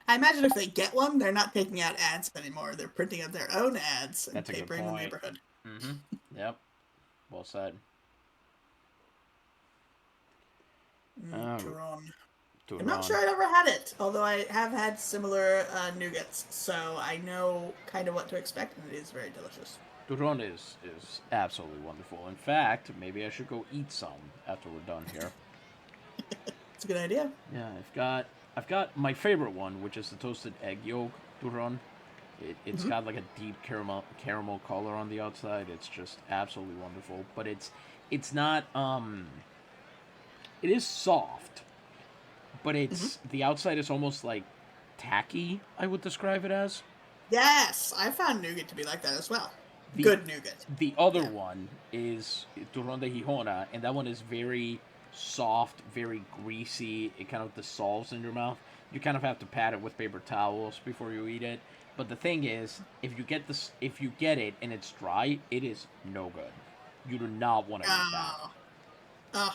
I imagine if they get one, they're not taking out ads anymore. They're printing out their own ads and papering the neighborhood. Mm-hmm. Yep. Well said. Turron. I'm not sure I've ever had it, although I have had similar nougats, so I know kind of what to expect, and it is very delicious. Turron is absolutely wonderful. In fact, maybe I should go eat some after we're done here. It's a good idea. Yeah, I've got my favorite one, which is the toasted egg yolk turron. It's got like a deep caramel color on the outside. It's just absolutely wonderful. But it's not it is soft, but it's the outside is almost like tacky, I would describe it as. Yes, I found nougat to be like that as well. Good nougat. The other one is turron de Gijona, and that one is very soft, very greasy. It kind of dissolves in your mouth. You kind of have to pat it with paper towels before you eat it. But the thing is, if you get it and it's dry, it is no good. You do not want to eat that.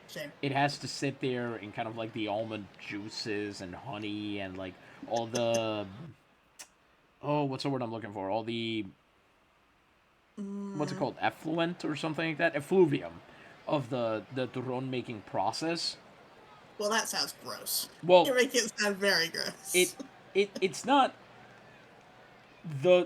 Shame. It has to sit there in kind of like the almond juices and honey and like all the what's the word I'm looking for? All the what's it called? Effluent or something like that? Effluvium of the turron making process. Well, that sounds gross. Well, you're making it sound very gross. It's not the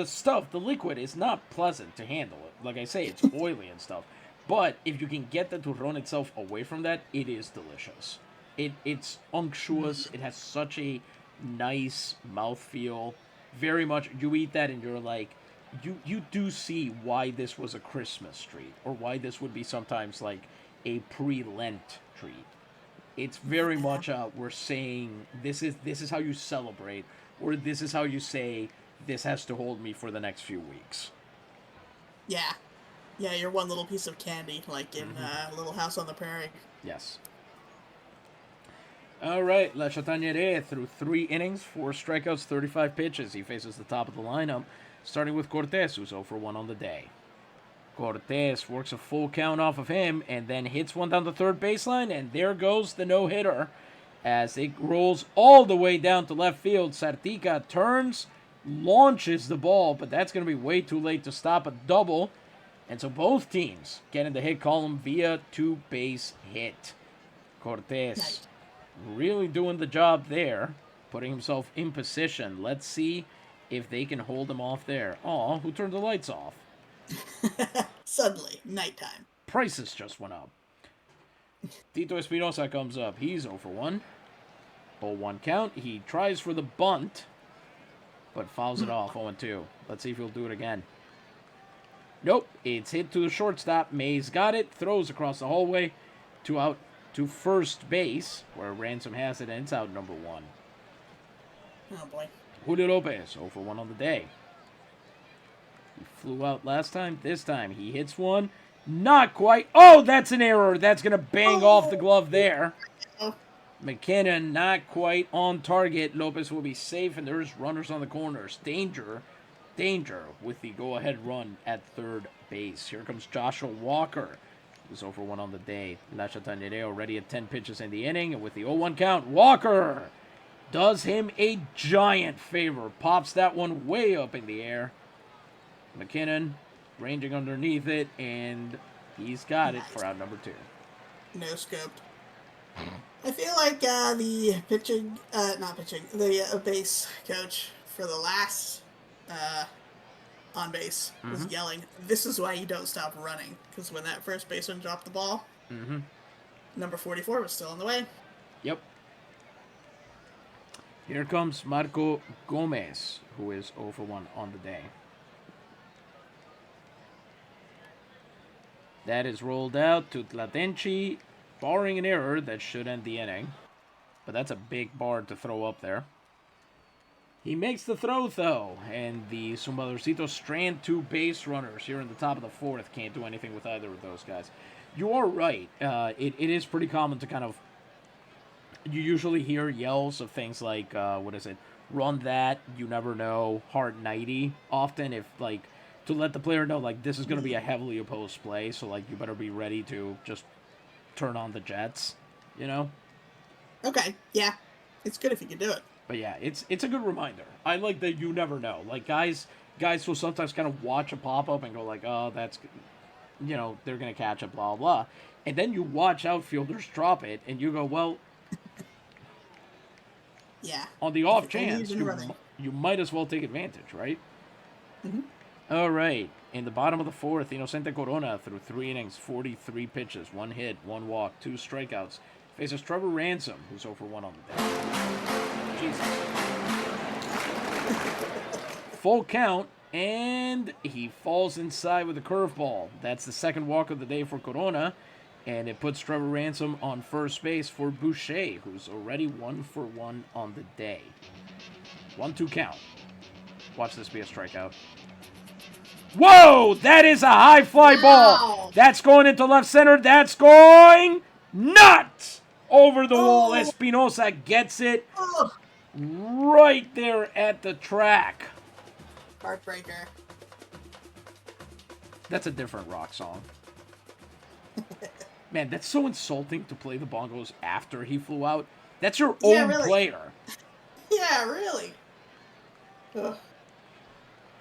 stuff, the liquid is not pleasant to handle. It like I say, it's oily and stuff. But if you can get the turron itself away from that, it is delicious. It's unctuous. It has such a nice mouthfeel. Very much, you eat that and you're like, you do see why this was a Christmas treat, or why this would be sometimes like a pre-Lent treat. It's very much we're saying this is how you celebrate or this is how you say, this has to hold me for the next few weeks. Yeah. Yeah, you're one little piece of candy, like in Little House on the Prairie. Yes. All right, La Chataniere through 3 innings, 4 strikeouts, 35 pitches. He faces the top of the lineup, starting with Cortes, who's 0 for 1 on the day. Cortes works a full count off of him and then hits one down the third baseline, and there goes the no-hitter as it rolls all the way down to left field. Sartica turns, launches the ball, but that's going to be way too late to stop a double. And so both teams get in the hit column via 2-base hit. Cortes really doing the job there, putting himself in position. Let's see if they can hold him off there. Aw, who turned the lights off? Suddenly, nighttime. Prices just went up. Tito Espinosa comes up. He's 0 for 1. 0-1 count. He tries for the bunt, but fouls it off. 0-2. Let's see if he'll do it again. Nope. It's hit to the shortstop. Mays got it. Throws across the hallway. 2 out to first base, where Ransom has it, and it's out number 1. Oh, boy. Julio Lopez, 0 for 1 on the day. He flew out last time. This time he hits one. Not quite. Oh, that's an error. That's going to bang off the glove there. McKinnon not quite on target. Lopez will be safe, and there's runners on the corners. Danger with the go-ahead run at third base. Here comes Joshua Walker, who's 0 for 1 on the day. La Chataniere already at 10 pitches in the inning, and with the 0-1 count, Walker does him a giant favor. Pops that one way up in the air. McKinnon ranging underneath it, and he's got it for out number 2. No scoped. I feel like the base coach for the last on base was yelling, "This is why you don't stop running." Because when that first baseman dropped the ball, number 44 was still on the way. Yep. Here comes Marco Gomez, who is 0 for 1 on the day. That is rolled out to Tlatenchi, barring an error that should end the inning. But that's a big bar to throw up there. He makes the throw, though, and the Zumbadorcitos strand 2 base runners here in the top of the 4th. Can't do anything with either of those guys. You are right. It is pretty common to kind of... You usually hear yells of things like, run that, you never know, hard 90. Often if, like, to let the player know, like, this is going to be a heavily opposed play, so, like, you better be ready to just turn on the jets, you know? Okay, yeah. It's good if you can do it. But yeah, it's a good reminder. I like that you never know. Like, guys will sometimes kind of watch a pop-up and go like, oh, that's, you know, they're going to catch it, blah, blah. And then you watch outfielders drop it, and you go, well... Yeah. On the off chance, you might as well take advantage, right? Mm-hmm. All right. In the bottom of the 4th, Inocente Corona threw 3 innings, 43 pitches, 1 hit, 1 walk, 2 strikeouts. Faces Trevor Ransom, who's 0 for 1 on the day. Jesus. Full count, and he falls inside with a curveball. That's the 2nd walk of the day for Corona, and it puts Trevor Ransom on first base for Boucher, who's already 1 for 1 on the day. 1-2 count. Watch this be a strikeout. Whoa! That is a high fly ball. That's going into left center. That's going nuts! Over the wall. Espinosa gets it right there at the track. Heartbreaker. That's a different rock song. Man, that's so insulting to play the bongos after he flew out. That's your own player. Yeah, really. Ugh.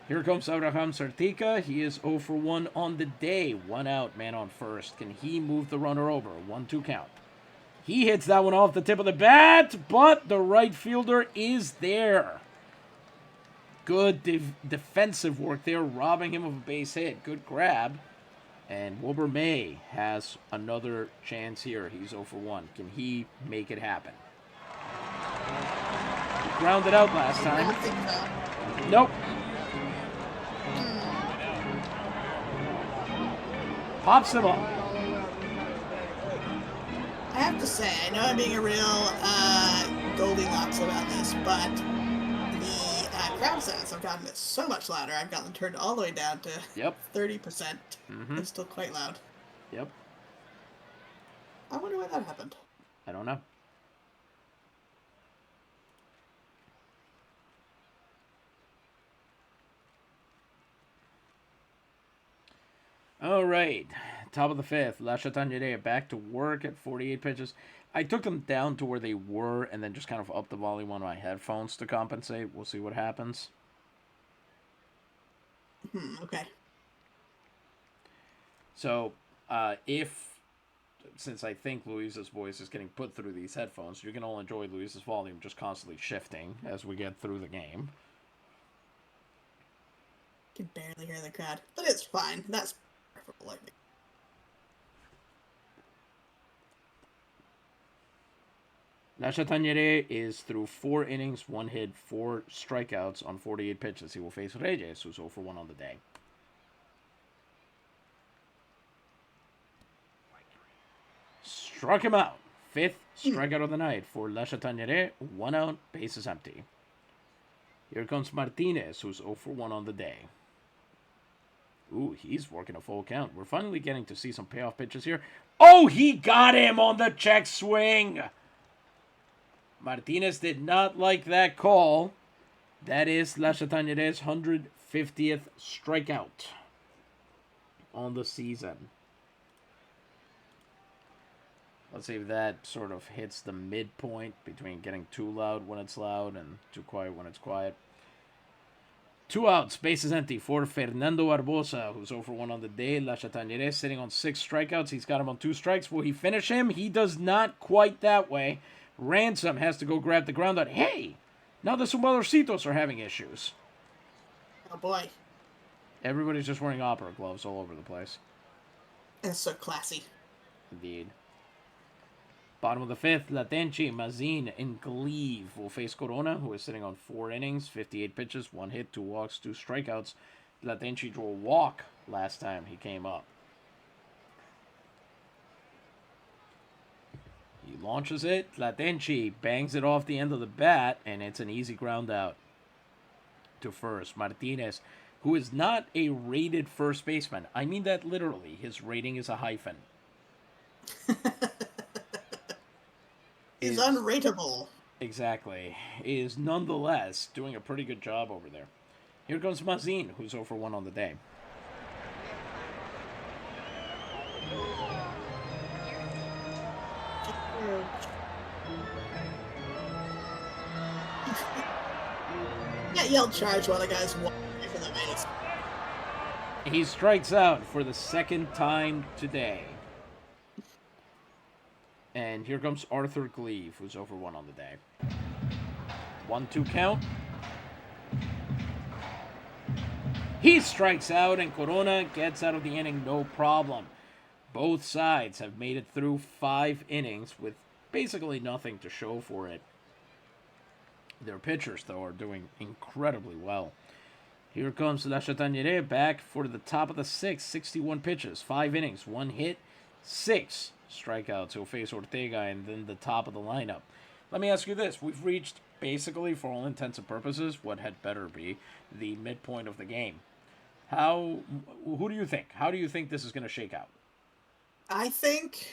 Here comes Abraham Sartica. He is 0 for 1 on the day. 1 out, man on first. Can he move the runner over? 1-2 count. He hits that one off the tip of the bat, but the right fielder is there. Good defensive work there, robbing him of a base hit. Good grab. And Wilbur May has another chance here. He's 0 for 1. Can he make it happen? He grounded out last time. I don't think so. Nope. Pops him up. I have to say, I know I'm being a real Goldilocks about this, but crowd sounds have gotten so much louder. I've gotten them turned all the way down to Yep. 30%. Mm-hmm. It's still quite loud. Yep. I wonder why that happened. I don't know. All right. Top of the fifth. La Chataniere back to work at 48 pitches. I took them down to where they were and then just kind of upped the volume on my headphones to compensate. We'll see what happens. Okay. So, since I think Louisa's voice is getting put through these headphones, you can all enjoy Louisa's volume just constantly shifting as we get through the game. Can barely hear the crowd, but it's fine. That's preferable, I think. La Chataniere is through 4 innings, 1 hit, 4 strikeouts on 48 pitches. He will face Reyes, who's 0 for 1 on the day. Struck him out. 5th strikeout of the night for La Chataniere. 1 out, bases empty. Here comes Martinez, who's 0 for 1 on the day. Ooh, he's working a full count. We're finally getting to see some payoff pitches here. Oh, he got him on the check swing. Martinez did not like that call. That is La Chataniere's 150th strikeout on the season. Let's see if that sort of hits the midpoint between getting too loud when it's loud and too quiet when it's quiet. 2 outs, bases empty for Fernando Barbosa, who's 0 for 1 on the day. La Chataniere sitting on 6 strikeouts. He's got him on 2 strikes. Will he finish him? He does not quite that way. Ransom has to go grab the ground out. Hey! Now the Zumbadorcitos are having issues. Oh boy. Everybody's just wearing opera gloves all over the place. It's so classy. Indeed. Bottom of the 5th, Latenchi, Mazin, and Gleave will face Corona, who is sitting on 4 innings, 58 pitches, 1 hit, 2 walks, 2 strikeouts. Latenchi drew a walk last time he came up. He launches it. Latenchi bangs it off the end of the bat, and it's an easy ground out to first. Martinez, who is not a rated first baseman. I mean that literally. His rating is a hyphen. He's unrateable. Exactly. Is nonetheless doing a pretty good job over there. Here comes Mazin, who's 0 for 1 on the day. Yeah, yelled charge while the guy's walking for the base. He strikes out for the 2nd time today. And here comes Arthur Gleave, who's 0 for 1 on the day. 1-2 count. He strikes out, and Corona gets out of the inning no problem. Both sides have made it through 5 innings with basically nothing to show for it. Their pitchers, though, are doing incredibly well. Here comes La Chataniere back for the top of the 6th, 61 pitches, 5 innings, 1 hit, 6 strikeouts. He'll face Ortega and then the top of the lineup. Let me ask you this. We've reached basically, for all intents and purposes, what had better be the midpoint of the game. Who do you think? How do you think this is going to shake out? I think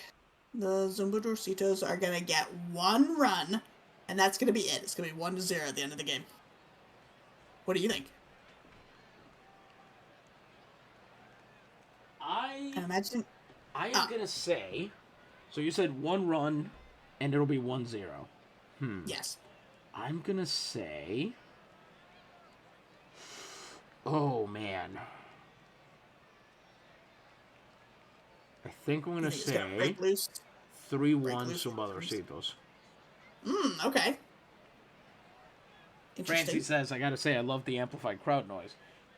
the Zumbadorcitos are going to get 1 run, and that's going to be it. It's going to be 1-0 at the end of the game. What do you think? I imagine. I am going to say, so you said 1 run, and it'll be 1-0. Yes. I'm going to say, oh, man. I think I'm going to say 3-1 Zumbadorcitos. Okay. Francie says, I got to say, I love the amplified crowd noise.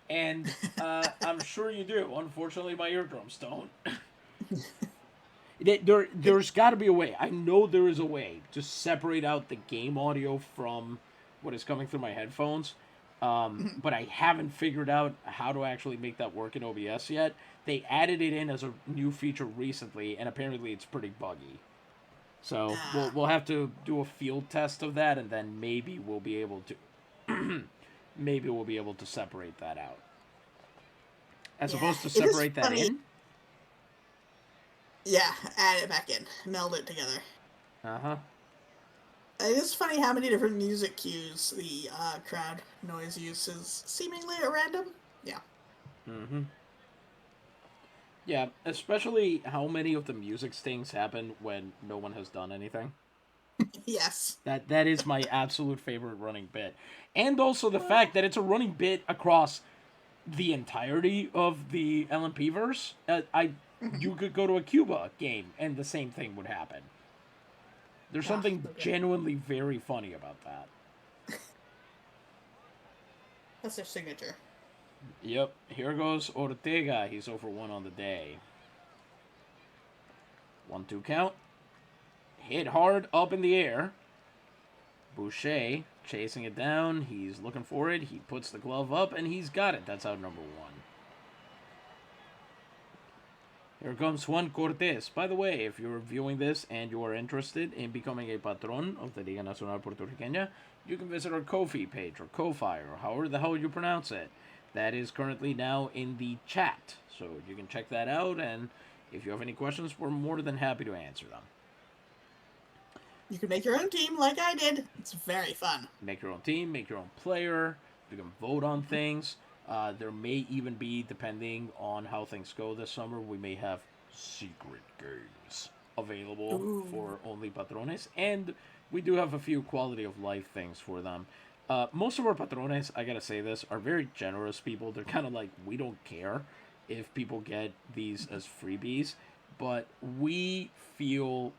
And I'm sure you do. Unfortunately, my eardrums don't. There's got to be a way. I know there is a way to separate out the game audio from what is coming through my headphones. But I haven't figured out how to actually make that work in OBS yet. They added it in as a new feature recently, and apparently it's pretty buggy. So we'll have to do a field test of that, and then maybe we'll be able to maybe we'll be able to separate that out. As Yeah, opposed to it is separate that funny. in. Yeah, add it back in. Meld it together. Uh-huh. It is funny how many different music cues the crowd noise uses, seemingly at random. Yeah. Mm-hmm. Yeah, especially how many of the music stings happen when no one has done anything. Yes. That is my absolute favorite running bit. And also the fact that it's a running bit across the entirety of the LMP verse. You could go to a Cuba game and the same thing would happen. There's Ah, something so good. genuinely very funny about that. That's their signature. Yep, here goes Ortega. He's over 1 on the day. 1-2 count. Hit hard up in the air. Boucher chasing it down. He's looking for it. He puts the glove up and he's got it. That's out number 1. Here comes Juan Cortez. By the way, if you're viewing this and you are interested in becoming a patron of the Liga Nacional Puertorriqueña, you can visit our Ko-fi page or Ko-fi or however the hell you pronounce it. That is currently now in the chat. So you can check that out, and if you have any questions, we're more than happy to answer them. You can make your own team like I did. It's very fun. Make your own team, make your own player. You can vote on things. There may even be, depending on how things go this summer, we may have secret games available for only patrones. And we do have a few quality of life things for them. Most of our patrones, I gotta say this, are very generous people. They're kind of like, we don't care if people get these as freebies. But we feel,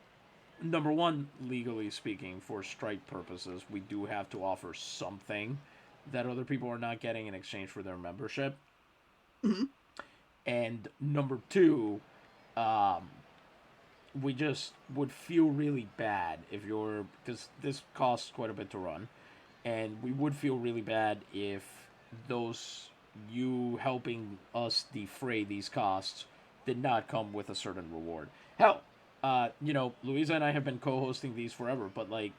number one, legally speaking, for strike purposes, we do have to offer something that other people are not getting in exchange for their membership. Mm-hmm. And number two, we just would feel really bad if you're, because this costs quite a bit to run, and we would feel really bad if those, you helping us defray these costs, did not come with a certain reward. Hell, Luisa and I have been co-hosting these forever, but like,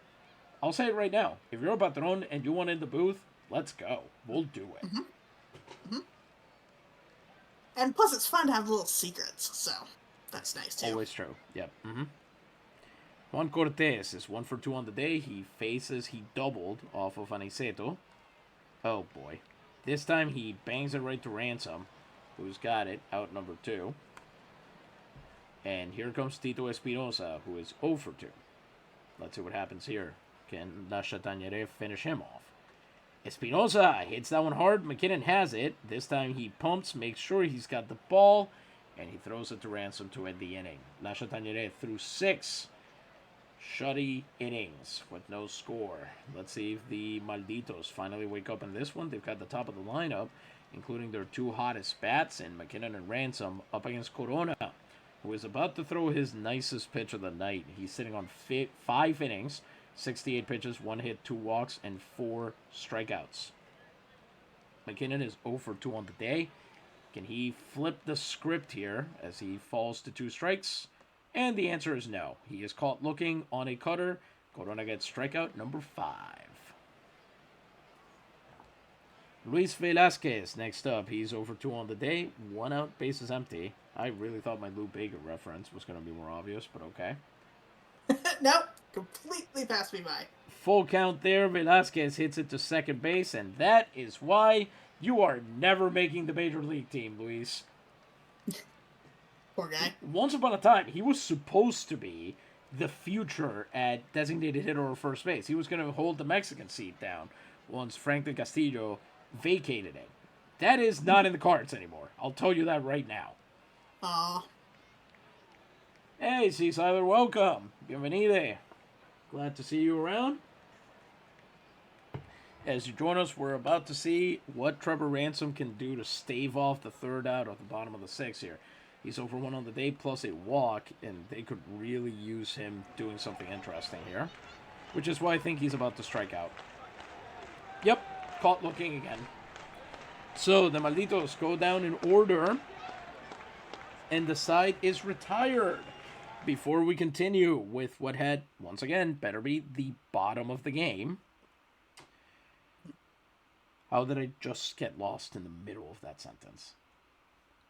I'll say it right now. If you're a patron and you want in the booth, let's go. We'll do it. Mm-hmm. Mm-hmm. And plus, it's fun to have little secrets, so that's nice too. Always true. Yep. Mm-hmm. Juan Cortez is 1 for 2 on the day. He doubled off of Aniceto. Oh boy. This time he bangs it right to Ransom, who's got it, out number 2. And here comes Tito Espinosa, who is 0 for 2. Let's see what happens here. Can La Chataniere finish him off? Espinosa hits that one hard. McKinnon has it. This time he pumps, makes sure he's got the ball, and he throws it to Ransom to end the inning. La Chataniere threw 6 shutty innings with no score. Let's see if the Malditos finally wake up in this one. They've got the top of the lineup, including their 2 hottest bats in McKinnon and Ransom, up against Corona, who is about to throw his nicest pitch of the night. He's sitting on 5 innings, 68 pitches, 1 hit, 2 walks, and 4 strikeouts. McKinnon is 0 for 2 on the day. Can he flip the script here as he falls to 2 strikes? And the answer is no. He is caught looking on a cutter. Corona gets strikeout number 5. Luis Velasquez next up. He's over 2 on the day. 1 out, bases empty. I really thought my Lou Bega reference was going to be more obvious, but okay. Nope. Completely passed me by. Full count there. Velasquez hits it to second base, and that is why you are never making the major league team, Luis. Poor guy. Once upon a time, he was supposed to be the future at designated hitter or first base. He was going to hold the Mexican seat down once Frank de Castillo vacated it. That is not in the cards anymore. I'll tell you that right now. Aw. Hey, Seasiler, welcome. Bienvenide. Glad to see you around. As you join us, we're about to see what Trevor Ransom can do to stave off the third out at the bottom of the 6th here. He's over 1 on the day plus a walk, and they could really use him doing something interesting here, which is why I think he's about to strike out. Yep, caught looking again. So the Malditos go down in order, and the side is retired. Before we continue with what had, once again, better be the bottom of the game, How did I just get lost in the middle of that sentence?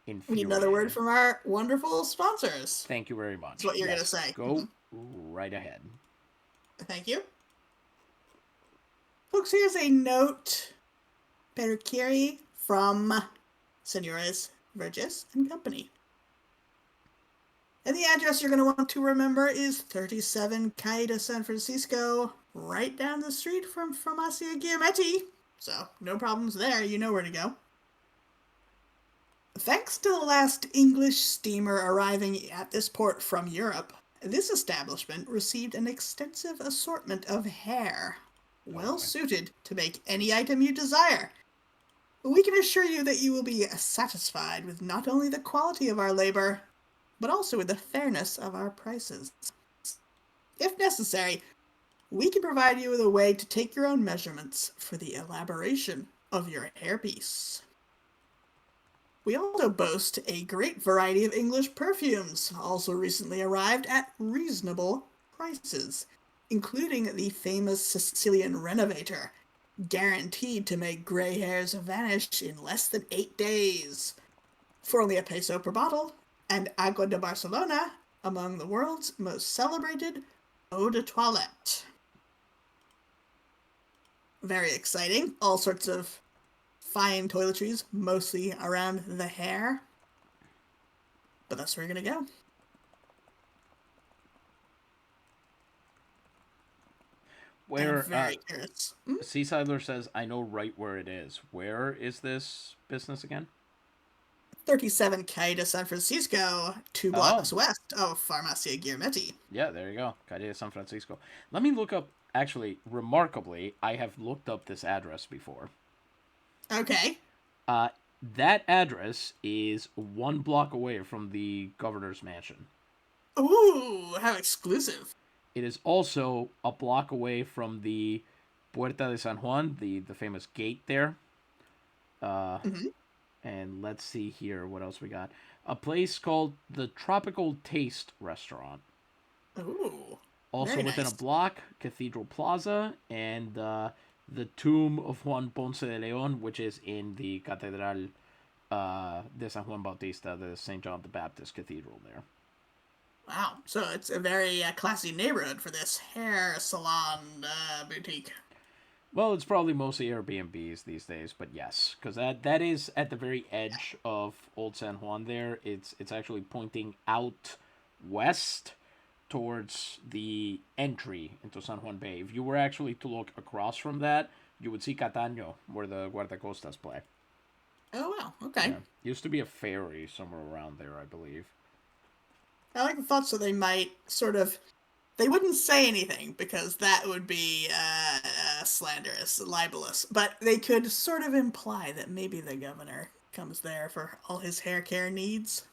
We need another word Infuriating. from our wonderful sponsors. Thank you very That's much. what you're going to Yes, say. go right ahead. Thank you. Folks, here's a note. Per Curie from Senores Vergés and Company. And the address you're going to want to remember is 37 Calle de San Francisco, right down the street from Farmacia Giametti. So, no problems there. You know where to go. Thanks to the last English steamer arriving at this port from Europe, this establishment received an extensive assortment of hair, well suited to make any item you desire. We can assure you that you will be satisfied with not only the quality of our labor, but also with the fairness of our prices. If necessary, we can provide you with a way to take your own measurements for the elaboration of your hairpiece. We also boast a great variety of English perfumes, also recently arrived at reasonable prices, including the famous Sicilian Renovator, guaranteed to make gray hairs vanish in less than 8 days, for only a peso per bottle, and Agua de Barcelona, among the world's most celebrated eau de toilette. Very exciting. All sorts of fine toiletries, mostly around the hair. But that's where you're going to go. Where, very curious. Seasider says, I know right where it is. Where is this business again? 37 Calle de San Francisco, 2 blocks west of Farmacia Giametti. Yeah, there you go. Calle de San Francisco. Let me look up, actually, remarkably, I have looked up this address before. Okay. That address is 1 block away from the governor's mansion. Ooh, how exclusive. It is also a block away from the Puerta de San Juan, the famous gate there. And let's see here, what else we got? A place called the Tropical Taste Restaurant. Ooh. Also within nice. a block, Cathedral Plaza, and the tomb of Juan Ponce de Leon, which is in the Catedral de San Juan Bautista, the St. John the Baptist Cathedral there. Wow, so it's a very classy neighborhood for this hair salon boutique. Well, it's probably mostly Airbnbs these days, but yes, because that is at the very edge of Old San Juan there. It's actually pointing out west towards the entry into San Juan Bay. If you were actually to look across from that, you would see Cataño, where the Guardacostas play. Oh, wow, okay. Yeah. Used to be a ferry somewhere around there, I believe. I like the thought, so they might sort of... They wouldn't say anything, because that would be slanderous, libelous. But they could sort of imply that maybe the governor comes there for all his hair care needs.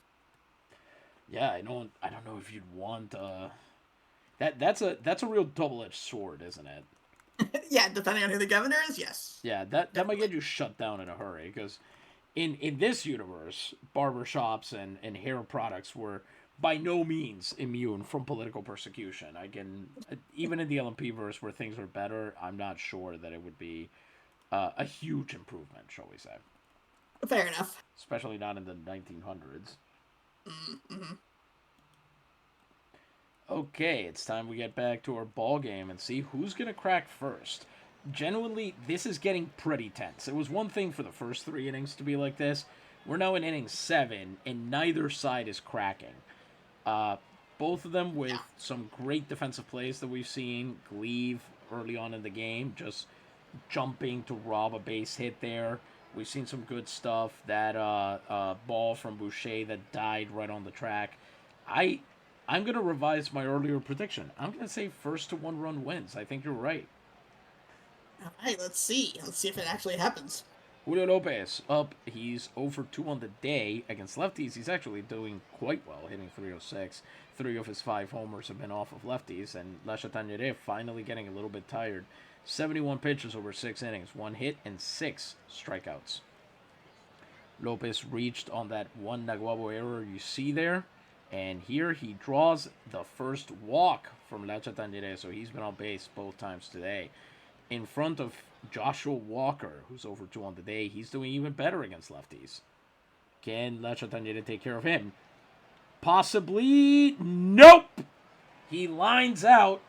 Yeah, I don't know if you'd want that's a real double-edged sword, isn't it? Yeah, depending on who the governor is, yes. Yeah, that might get you shut down in a hurry, because in this universe, barbershops and hair products were by no means immune from political persecution. I can, even in the LMP verse where things were better, I'm not sure that it would be a huge improvement, shall we say. Fair enough. Especially not in the 1900s. Mm-hmm. Okay, it's time we get back to our ball game and see who's going to crack first. Genuinely, this is getting pretty tense. It was one thing for the first 3 innings to be like this. We're now in inning 7, and neither side is cracking. Both of them with some great defensive plays that we've seen. Gleave early on in the game, just jumping to rob a base hit there. We've seen some good stuff. That ball from Boucher that died right on the track. I'm going to revise my earlier prediction. I'm going to say first to 1 run wins. I think you're right. All right, let's see. Let's see if it actually happens. Julio Lopez up. He's 0 for 2 on the day against lefties. He's actually doing quite well, hitting .306. 3 of his 5 homers have been off of lefties, and La Chataniere finally getting a little bit tired. 71 pitches over 6 innings, 1 hit and 6 strikeouts. Lopez reached on that 1 Naguabo error you see there, and here he draws the first walk from La Chataniere, so he's been on base both times today. In front of Joshua Walker, who's over 2 on the day, he's doing even better against lefties. Can La Chataniere take care of him? Possibly. Nope. He lines out.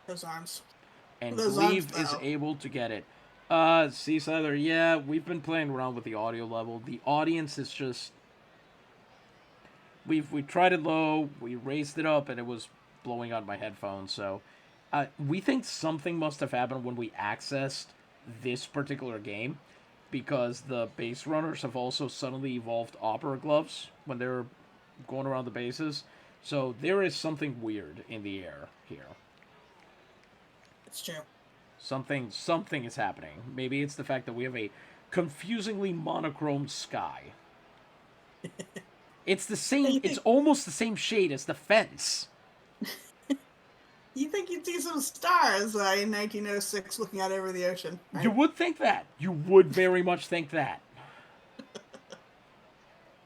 Those arms. And Those Gleave arms, is though. able to get it. Seasider, yeah, we've been playing around with the audio level. The audience is just... We tried it low, we raised it up, and it was blowing out my headphones, so... we think something must have happened when we accessed this particular game, because the base runners have also suddenly evolved opera gloves when they're going around the bases. So there is something weird in the air here. It's true. Something is happening. Maybe it's the fact that we have a confusingly monochrome sky. It's the same. It's almost the same shade as the fence. You think you'd see some stars in 1906 looking out over the ocean, right? You would think that. You would very much think that.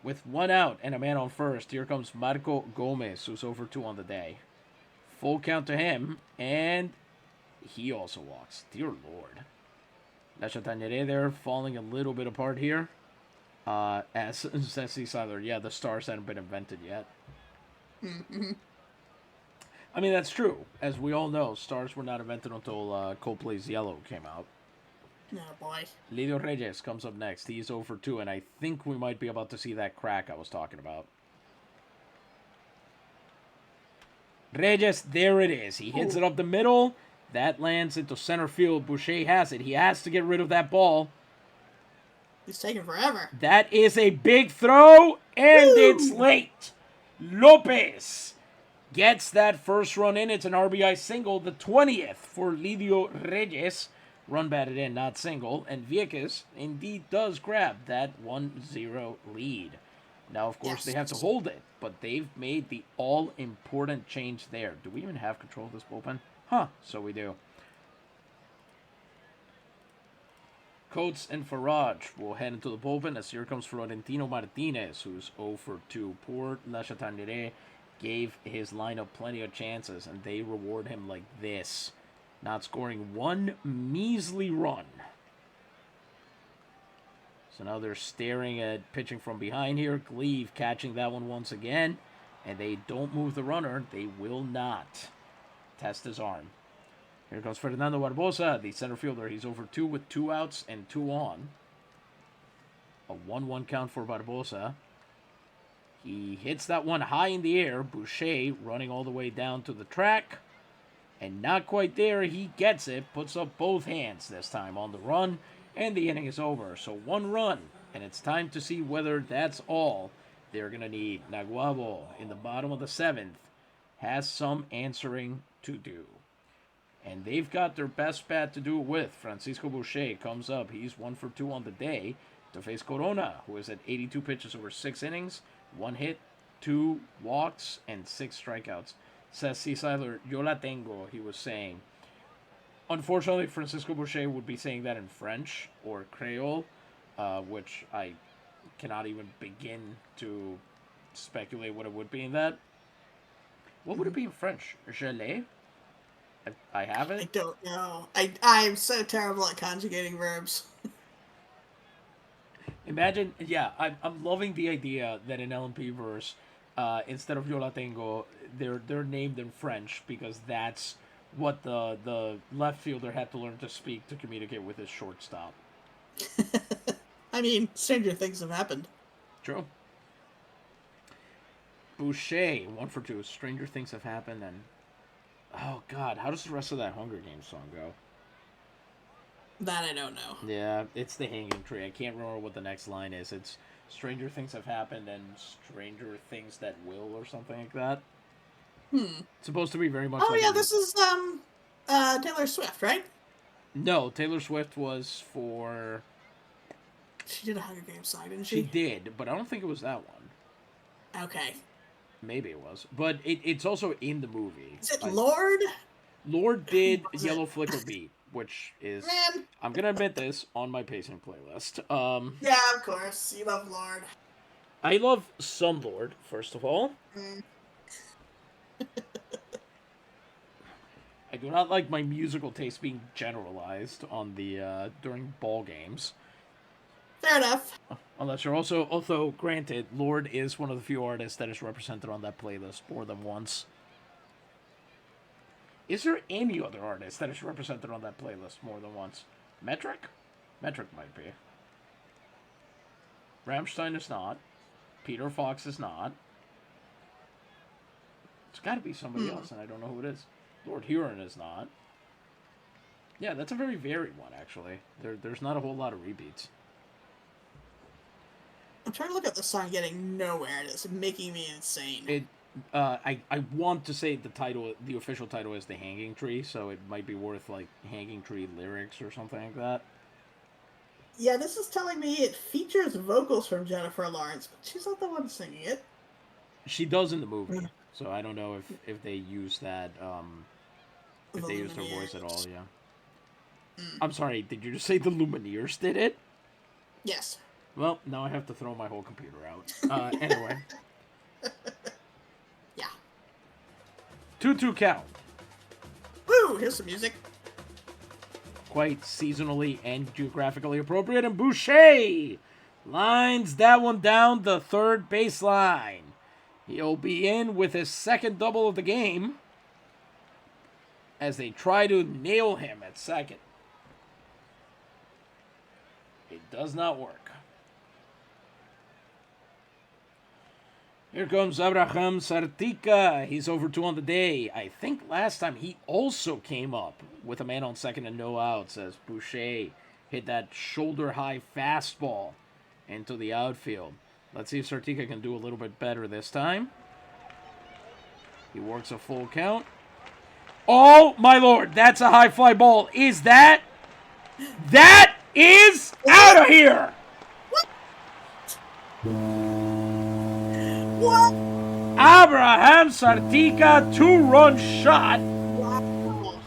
With 1 out and a man on first, here comes Marco Gomez, who's over 2 on the day. Full count to him, and he also walks. Dear Lord. La Chataniere there falling a little bit apart here. As Seasider, yeah, the stars hadn't been invented yet. Mm-hmm. I mean, that's true. As we all know, stars were not invented until Coldplay's Yellow came out. Oh, boy. Lidio Reyes comes up next. He's over 2, and I think we might be about to see that crack I was talking about. Reyes, there it is. He hits it up the middle. That lands into center field. Boucher has it. He has to get rid of that ball. He's taking forever. That is a big throw, and it's late. Lopez gets that first run in. It's an RBI single, the 20th for Lidio Reyes. Run batted in, not single. And Vieques indeed does grab that 1-0 lead. Now, of course, they have to hold it, but they've made the all-important change there. Do we even have control of this bullpen? Huh, so we do. Coates and Farage will head into the bullpen as here comes Florentino Martinez, who's 0 for 2. Poor La Chataniere gave his lineup plenty of chances, and they reward him like this. Not scoring one measly run. So now they're staring at pitching from behind here. Gleave catching that one once again. And they don't move the runner. They will not test his arm. Here comes Fernando Barbosa, the center fielder. He's over 2 with 2 outs and 2 on. A 1-1 count for Barbosa. He hits that one high in the air. Boucher running all the way down to the track. And not quite there. He gets it. Puts up both hands this time on the run. And the inning is over. So 1 run. And it's time to see whether that's all they're going to need. Naguabo in the bottom of the 7th has some answering to do. And they've got their best bat to do it with. Francisco Boucher comes up. He's 1 for 2 on the day to face Corona, who is at 82 pitches over 6 innings. 1 hit, 2 walks, and 6 strikeouts. Says Seasider, yo la tengo, he was saying. Unfortunately, Francisco Boucher would be saying that in French or Creole, which I cannot even begin to speculate what it would be in that. What would it be in French? Je l'ai? I have it? I don't know. I'm so terrible at conjugating verbs. Imagine, yeah, I'm loving the idea that in LMP verse, instead of yo la tengo, they're named in French because that's what the left fielder had to learn to speak to communicate with his shortstop. I mean, stranger things have happened. True. Boucher, 1 for 2. Stranger things have happened, and oh god, how does the rest of that Hunger Games song go? That I don't know. Yeah, it's the hanging tree. I can't remember what the next line is. It's stranger things have happened and stranger things that will, or something like that. It's supposed to be very much. Oh like yeah, this is Taylor Swift, right? No, Taylor Swift was for. She did a Hunger Games song, didn't she? She did, but I don't think it was that one. Okay. Maybe it was, but it's also in the movie. Is it Lord? Lord did Yellow Flicker Beat, which is, man, I'm gonna admit this, on my pacing playlist. Yeah, of course, you love Lord. I love some Lord, first of all. I do not like my musical taste being generalized on the during ball games. Fair enough. Unless you're also granted, Lord is one of the few artists that is represented on that playlist more than once. Is there any other artist that is represented on that playlist more than once? Metric? Metric might be. Rammstein is not. Peter Fox is not. It's got to be somebody else, and I don't know who it is. Lord Huron is not. Yeah, that's a very varied one, actually. There's not a whole lot of repeats. I'm trying to look up the song, getting nowhere, and it's making me insane. I want to say the official title is The Hanging Tree, so it might be worth, like, Hanging Tree lyrics or something like that. Yeah, this is telling me it features vocals from Jennifer Lawrence, but she's not the one singing it. She does in the movie, so I don't know if they use that, if they used her voice at all, yeah. I'm sorry, did you just say the Lumineers did it? Yes. Well, now I have to throw my whole computer out. Anyway. Yeah. 2-2 count. Woo! Here's some music. Quite seasonally and geographically appropriate. And Boucher lines that one down the third baseline. He'll be in with his second double of the game as they try to nail him at second. It does not work. Here comes Abraham Sartica. He's over 2 on the day. I think last time he also came up with a man on second and no outs as Boucher hit that shoulder-high fastball into the outfield. Let's see if Sartica can do a little bit better this time. He works a full count. Oh, my lord, that's a high fly ball. Is that? That is out of here! What? Abraham Sartica, 2-run shot. Wow.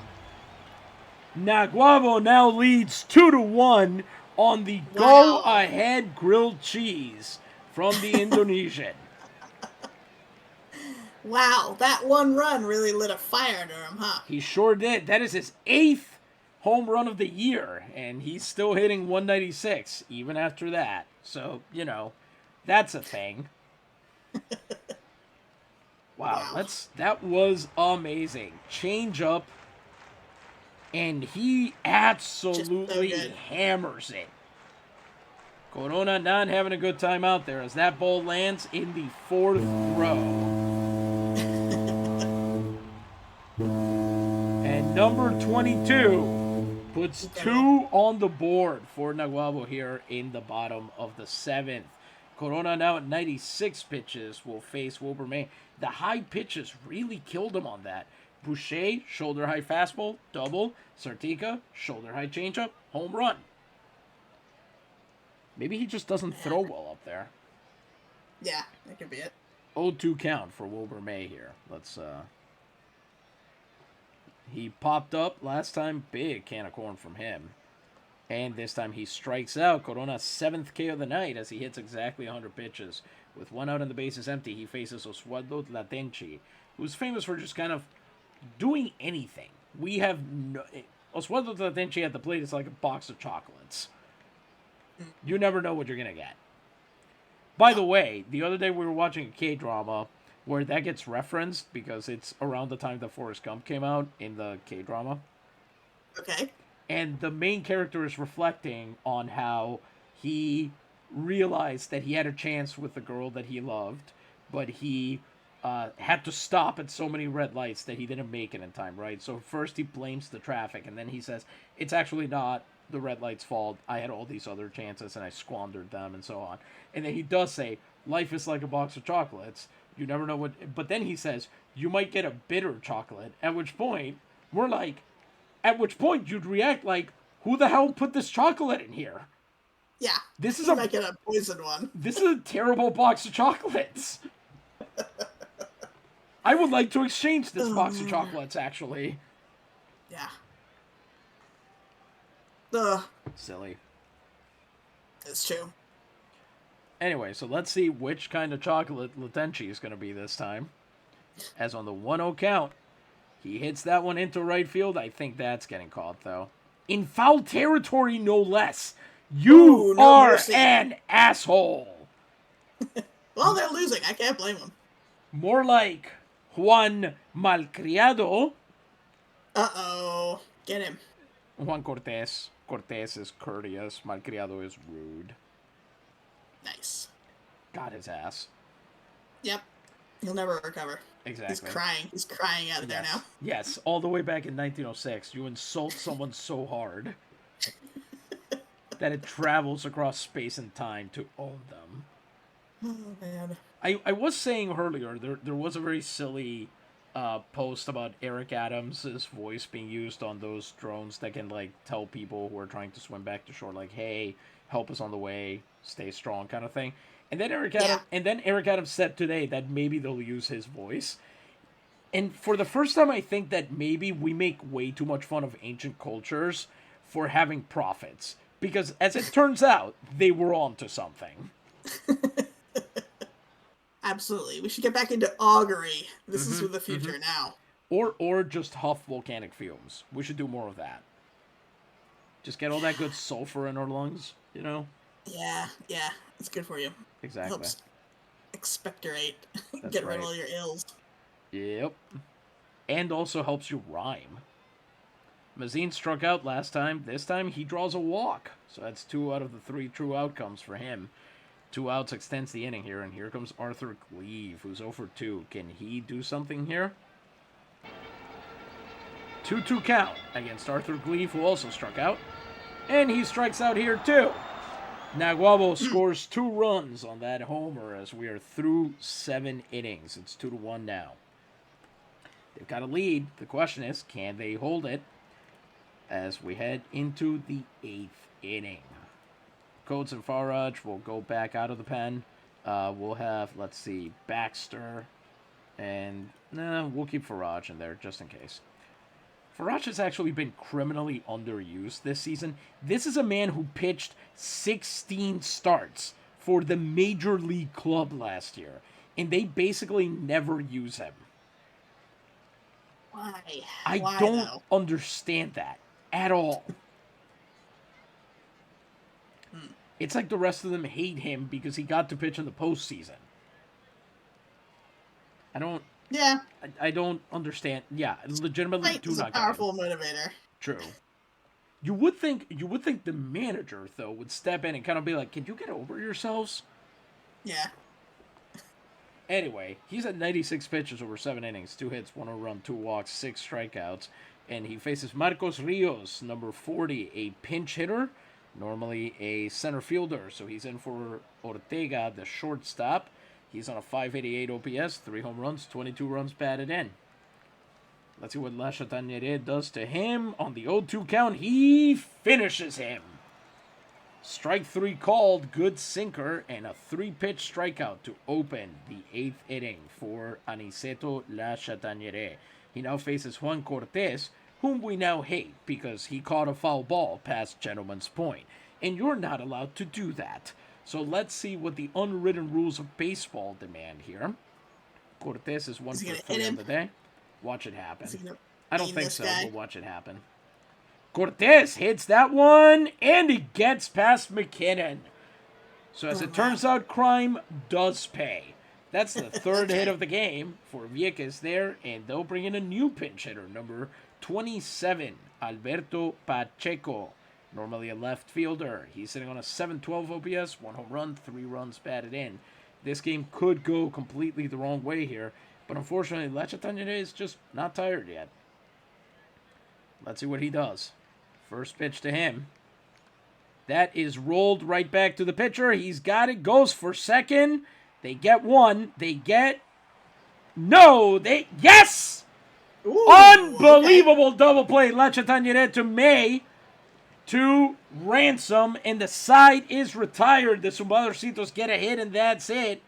Naguabo now leads 2-1 on the go-ahead grilled cheese from the Indonesian. Wow, that one run really lit a fire under him, huh? He sure did. That is his 8th home run of the year, and he's still hitting 196 even after that. So, you know, that's a thing. Wow, that was amazing. Change up, and he absolutely hammers it. Corona not having a good time out there as that ball lands in the 4th row. And number 22 puts 2 on the board for Naguabo here in the bottom of the 7th. Corona now at 96 pitches will face Wilbur May. The high pitches really killed him on that. Boucher, shoulder-high fastball, double. Sartica, shoulder-high changeup, home run. Maybe he just doesn't throw well up there. Yeah, that could be it. 0-2 count for Wilbur May here. He popped up last time. Big can of corn from him. And this time he strikes out. Corona's 7th K of the night as he hits exactly 100 pitches. With 1 out and the bases empty, he faces Oswaldo Latenchi, who's famous for just kind of doing anything. Oswaldo Latenchi at the plate is like a box of chocolates. You never know what you're going to get. By the way, the other day we were watching a K-drama where that gets referenced because it's around the time that Forrest Gump came out in the K-drama. Okay. And the main character is reflecting on how he realized that he had a chance with the girl that he loved, but he had to stop at so many red lights that he didn't make it in time, right? So first he blames the traffic, and then he says, it's actually not the red light's fault. I had all these other chances, and I squandered them, and so on. And then he does say, life is like a box of chocolates. You never know what... But then he says, you might get a bitter chocolate, at which point, we're like... At which point you'd react like, who the hell put this chocolate in here? Yeah. This is might get a poison one. This is a terrible box of chocolates. I would like to exchange this box of chocolates, actually. Yeah. Silly. It's true. Anyway, so let's see which kind of chocolate Latenchi is going to be this time. As on the 1-0 count, He hits that one into right field. I think that's getting caught, though. In foul territory, no less. You Ooh, no are mercy. an asshole. Well, they're losing. I can't blame them. More like Juan Malcriado. Uh-oh. Get him. Juan Cortés. Cortés is courteous. Malcriado is rude. Nice. Got his ass. Yep. He'll never recover. Exactly. He's crying. He's crying out there now. Yes, all the way back in 1906, you insult someone so hard that it travels across space and time to own them. Oh, man. I was saying earlier, there was a very silly post about Eric Adams' voice being used on those drones that can, like, tell people who are trying to swim back to shore, like, hey, help us on the way, stay strong, kind of thing. And then Eric Adams said today that maybe they'll use his voice. And for the first time, I think that maybe we make way too much fun of ancient cultures for having prophets. Because, as it turns out, they were onto something. Absolutely. We should get back into augury. This is for the future now. Or just huff volcanic fumes. We should do more of that. Just get all that good sulfur in our lungs, you know? Yeah. It's good for you. Exactly. Helps expectorate. Get rid of all your ills. Yep. And also helps you rhyme. Mazine struck out last time. This time he draws a walk. So that's 2 out of the 3 true outcomes for him. 2 outs extends the inning here. And here comes Arthur Gleave, who's 0 for 2. Can he do something here? 2-2 count against Arthur Gleave, who also struck out. And he strikes out here too. Naguabo scores 2 runs on that homer as we are through 7 innings. It's 2-1 now. They've got a lead. The question is, can they hold it as we head into the 8th inning? Coates and Farage will go back out of the pen. We'll have, let's see, Baxter. And we'll keep Farage in there just in case. Farage has actually been criminally underused this season. This is a man who pitched 16 starts for the Major League club last year. And they basically never use him. Why? I don't understand that at all. It's like the rest of them hate him because he got to pitch in the postseason. I don't understand. Yeah, legitimately do not get it. A powerful motivator. True. You would think the manager though would step in and kind of be like, "Can you get over yourselves?" Yeah. Anyway, he's at 96 pitches over 7 innings, 2 hits, 1 run, 2 walks, 6 strikeouts, and he faces Marcos Rios, number 40, a pinch hitter, normally a center fielder. So he's in for Ortega, the shortstop. He's on a 588 OPS, 3 home runs, 22 runs batted in. Let's see what La Chataniere does to him. On the 0-2 count, he finishes him. Strike 3 called, good sinker, and a 3-pitch strikeout to open the 8th inning for Aniceto La Chataniere. He now faces Juan Cortés, whom we now hate because he caught a foul ball past Gentleman's Point. And you're not allowed to do that. So let's see what the unwritten rules of baseball demand here. Cortés is 1 for 3 on the day. Watch it happen. I don't think so, but watch it happen. Cortés hits that one, and he gets past McKinnon. So as it turns out, crime does pay. That's the 3rd hit of the game for Vieques there, and they'll bring in a new pinch hitter, number 27, Alberto Pacheco. Normally a left fielder. He's sitting on a 712 OPS, 1 home run, 3 runs batted in. This game could go completely the wrong way here, but unfortunately, La Chataniere is just not tired yet. Let's see what he does. First pitch to him. That is rolled right back to the pitcher. He's got it. Goes for second. They get 1. They get... No! Yes! Ooh, unbelievable double play. La Chataniere to May. To Ransom. And the side is retired. The Zumbadorcitos get a hit, and that's it.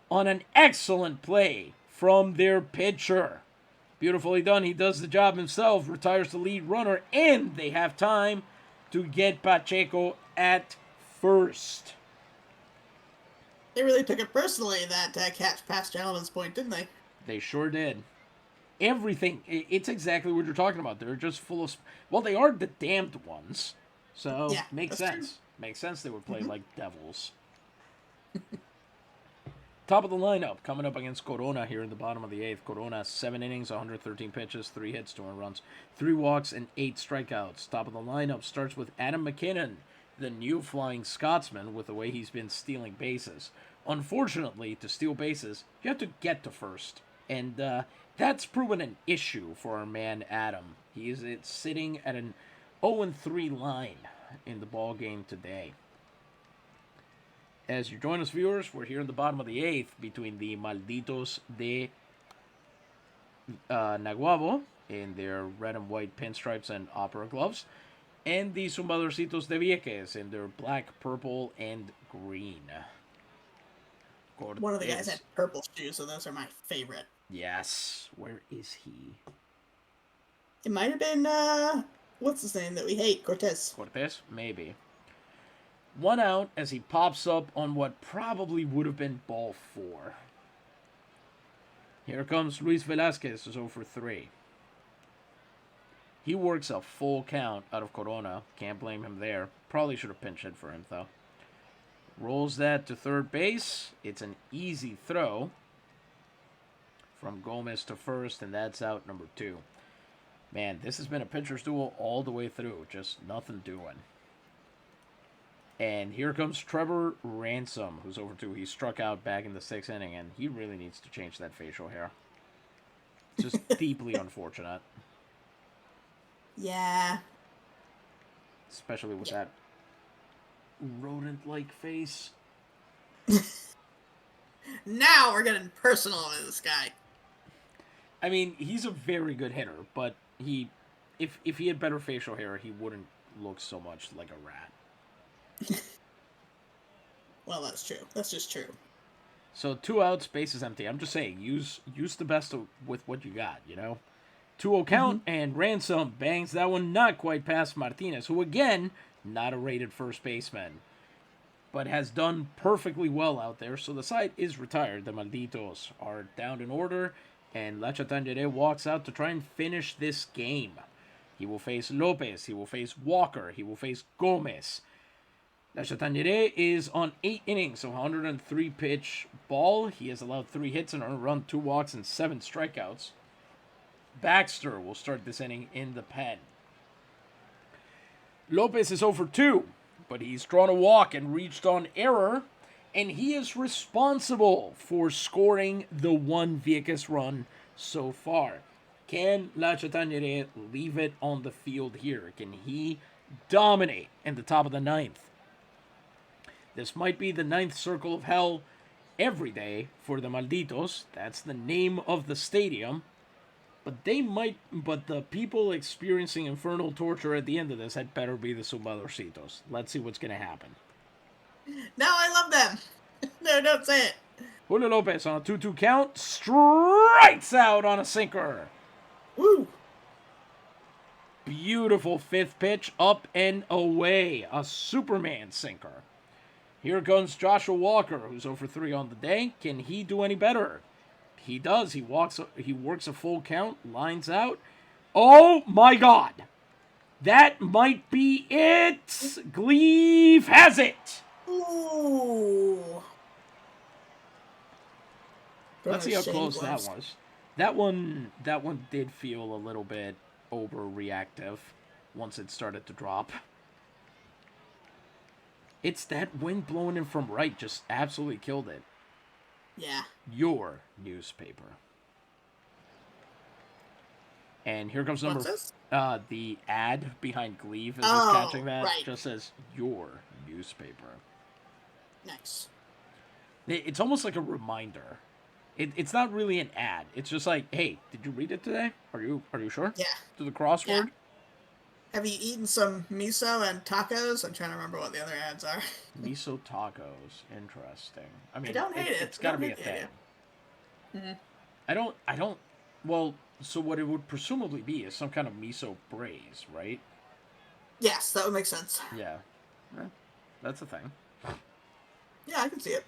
On an excellent play from their pitcher. Beautifully done. He does the job himself, retires the lead runner, and they have time to get Pacheco at first. They really took it personally, that catch past Gentleman's Point, didn't they? They sure did. everything. It's exactly what you're talking about. They're just full of. Well, they are the damned ones, so Yeah, makes that's true. sense. Makes sense. They would play Hmm. like devils. Top of the lineup coming up against Corona here in the bottom of the eighth. Corona 7 innings, 113 pitches, 3 hits, 2 runs, 3 walks, and 8 strikeouts. Top of the lineup starts with Adam McKinnon, the new Flying Scotsman, with the way he's been stealing bases. Unfortunately, to steal bases, you have to get to first, and that's proven an issue for our man Adam. He is sitting at an 0-3 line in the ball game today. As you join us, viewers, we're here in the bottom of the eighth between the Malditos de Naguabo in their red and white pinstripes and opera gloves, and the Zumbadorcitos de Vieques in their black, purple, and green. One of the guys Cortez. had purple shoes, so those are my favorite. Yes. Where is he? It might have been, what's his name that we hate? Cortez. Cortez? Maybe. 1 out as he pops up on what probably would have been ball 4. Here comes Luis Velasquez, is 0-3. He works a full count out of Corona. Can't blame him there. Probably should have pinch hit for him, though. Rolls that to third base. It's an easy throw from Gomez to first, and that's out number 2. Man, this has been a pitcher's duel all the way through. Just nothing doing. And here comes Trevor Ransom, who's 0-2. He struck out back in the 6th inning, and he really needs to change that facial hair. Just deeply unfortunate. Yeah. Especially with that rodent-like face. Now we're getting personal with this guy. I mean, he's a very good hitter, but if he had better facial hair, he wouldn't look so much like a rat. Well, that's true. That's just true. So 2 outs, base is empty. I'm just saying, use the best with what you got, you know? 2-0 count, and Ransom bangs that one not quite past Martinez, who again, not a rated first baseman, but has done perfectly well out there. So the side is retired. The Malditos are down in order, and La Chatangere walks out to try and finish this game. He will face Lopez. He will face Walker. He will face Gomez. La Chatangere is on 8 innings, so 103 pitch ball. He has allowed 3 hits and a run, 2 walks, and 7 strikeouts. Baxter will start this inning in the pen. Lopez is 0-2, but he's drawn a walk and reached on error, and he is responsible for scoring the 1 Vieques run so far. Can La Chatangere leave it on the field here? Can he dominate in the top of the 9th? This might be the 9th circle of hell every day for the Malditos. That's the name of the stadium. But the people experiencing infernal torture at the end of this had better be the Zumbadorcitos. Let's see what's going to happen. No, I love them. No, don't say it. Julio Lopez on a 2-2 count. Strikes out on a sinker. Woo. Beautiful 5th pitch, up and away. A Superman sinker. Here comes Joshua Walker, who's 0-3 on the day. Can he do any better? He does. He works a full count, lines out. Oh my God! That might be it. Gleave has it. Ooh. Let's see how close that was. That one did feel a little bit overreactive once it started to drop. It's that wind blowing in from right just absolutely killed it. Yeah. Your newspaper. And here comes number... the ad behind Gleave as he's catching that. Right. Just says, your newspaper. Nice. It's almost like a reminder. It's not really an ad. It's just like, hey, did you read it today? Are you sure? Yeah. To the crossword? Yeah. Have you eaten some miso and tacos? I'm trying to remember what the other ads are. Miso tacos. Interesting. I mean, I don't hate it. It's got to be a thing. Mm-hmm. I don't... Well, so what it would presumably be is some kind of miso braise, right? Yes, that would make sense. Yeah. That's a thing. Yeah, I can see it.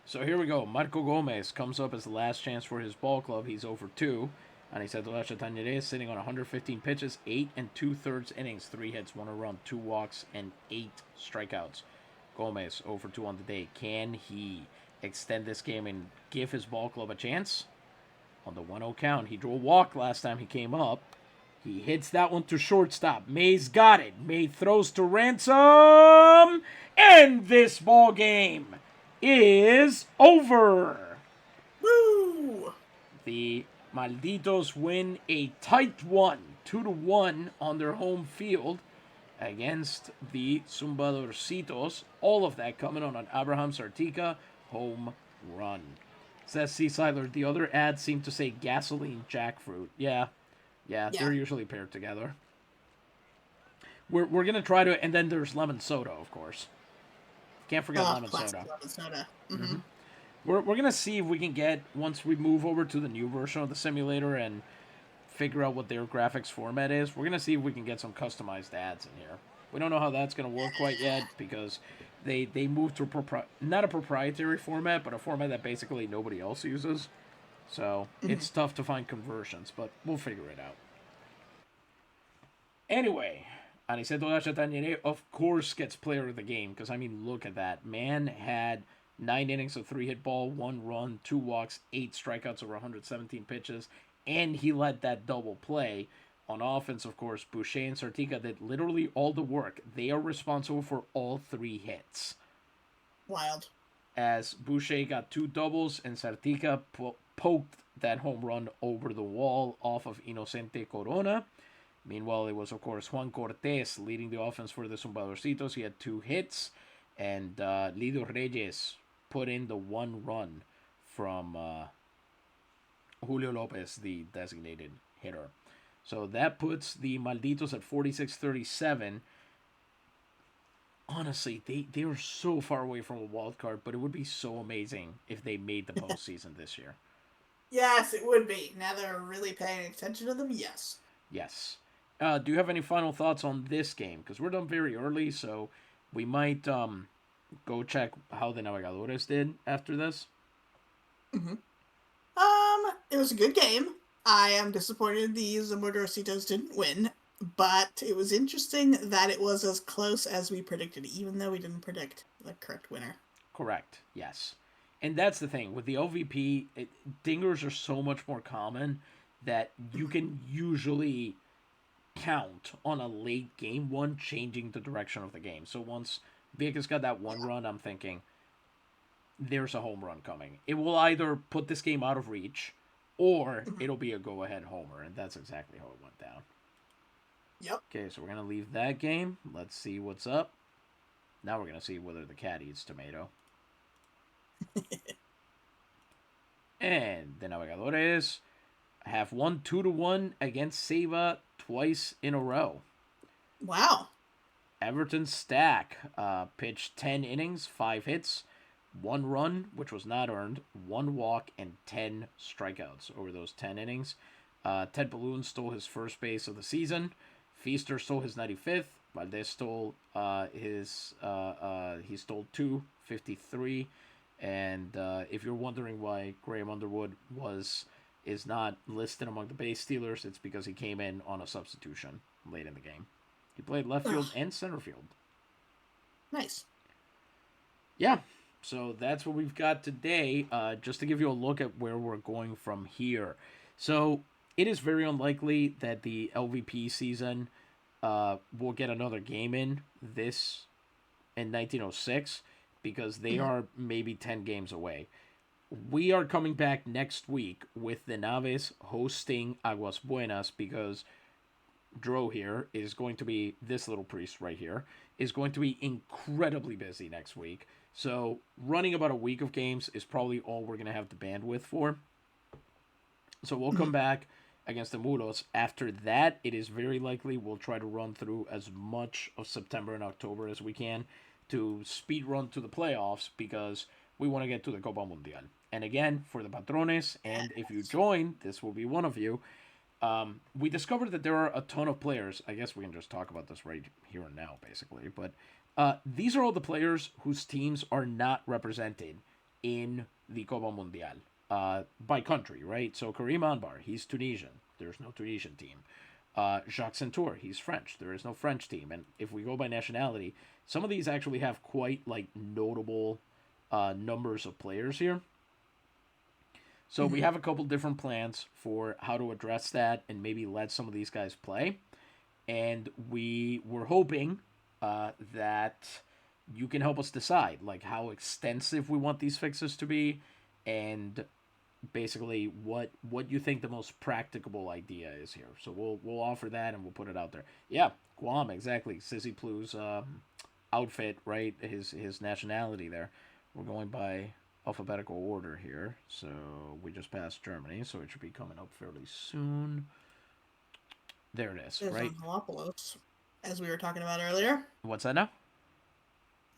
So here we go. Marco Gomez comes up as the last chance for his ball club. He's 0-2. Aniceto Lachatañere is sitting on 115 pitches, 8 2/3 innings, 3 hits, 1 run, 2 walks, and 8 strikeouts. Gomez over 2 on the day. Can he extend this game and give his ball club a chance? On the 1-0 count, he drew a walk last time he came up. He hits that one to shortstop. May's got it. May throws to Ransom. And this ball game is over. Woo! The Malditos win a tight one, 2-1 on their home field against the Zumbadorcitos. All of that coming on an Abraham Sartica home run. Says C. Seiler, the other ads seem to say gasoline jackfruit. Yeah, they're usually paired together. We're going to try to... And then there's lemon soda, of course. Can't forget lemon soda. Lemon soda. Mm-hmm. We're going to see if we can get, once we move over to the new version of the simulator and figure out what their graphics format is, we're going to see if we can get some customized ads in here. We don't know how that's going to work quite yet because they moved to not a proprietary format, but a format that basically nobody else uses. So it's tough to find conversions, but we'll figure it out. Anyway, Aniceto Lachatañere, of course, gets player of the game because, I mean, look at that. Man had 9 innings of 3-hit ball, 1 run, 2 walks, 8 strikeouts over 117 pitches, and he led that double play. On offense, of course, Boucher and Sartica did literally all the work. They are responsible for all 3 hits. Wild. As Boucher got 2 doubles and Sartica poked that home run over the wall off of Inocente Corona. Meanwhile, it was, of course, Juan Cortez leading the offense for the Zumbadorcitos. He had 2 hits, and Lidio Reyes put in the 1 run from Julio Lopez, the designated hitter. So that puts the Malditos at 46-37. Honestly, they are so far away from a wild card, but it would be so amazing if they made the postseason this year. Yes, it would be. Now they're really paying attention to them, yes. Yes. Do you have any final thoughts on this game? Because we're done very early, so we might go check how the Navegadores did after this. Mm-hmm. It was a good game. I am disappointed the Zumbadorcitos didn't win, but it was interesting that it was as close as we predicted, even though we didn't predict the correct winner. Correct, yes. And that's the thing. With the LVP, dingers are so much more common that you can usually count on a late game one changing the direction of the game. So once Vieques got that 1 run, I'm thinking, there's a home run coming. It will either put this game out of reach, or it'll be a go-ahead homer, and that's exactly how it went down. Yep. Okay, so we're going to leave that game. Let's see what's up. Now we're going to see whether the cat eats tomato. And the Navegadores have won 2-1 against Ceiba twice in a row. Wow. Everton Stack pitched 10 innings, 5 hits, 1 run, which was not earned, 1 walk, and 10 strikeouts over those 10 innings. Ted Balloon stole his first base of the season. Feaster stole his 95th. Valdez stole he stole 253. And if you're wondering why Graham Underwood is not listed among the base stealers, it's because he came in on a substitution late in the game. He played left field and center field. Nice. Yeah. So that's what we've got today, just to give you a look at where we're going from here. So it is very unlikely that the LVP season will get another game in 1906 because they are maybe 10 games away. We are coming back next week with the Naves hosting Aguas Buenas because Dro here is going to be, this little priest right here, is going to be incredibly busy next week. So running about a week of games is probably all we're going to have the bandwidth for. So we'll come back against the Muros. After that, it is very likely we'll try to run through as much of September and October as we can to speed run to the playoffs because we want to get to the Copa Mundial. And again, for the Patrones, and if you join, this will be one of you, we discovered that there are a ton of players. I guess we can just talk about this right here and now, basically. But these are all the players whose teams are not represented in the Copa Mundial. by country, right? So Karim Anbar, he's Tunisian. There's no Tunisian team. Jacques Centour, he's French. There is no French team. And if we go by nationality, some of these actually have quite like notable numbers of players here. So we have a couple different plans for how to address that and maybe let some of these guys play. And we were hoping that you can help us decide like how extensive we want these fixes to be, and basically what you think the most practicable idea is here. So we'll offer that and we'll put it out there. Yeah, Guam, exactly. Sissy Plu's outfit, right? His nationality there. We're going by alphabetical order here. So we just passed Germany, so it should be coming up fairly soon. There it is, There's right? Angelopoulos, as we were talking about earlier. What's that now?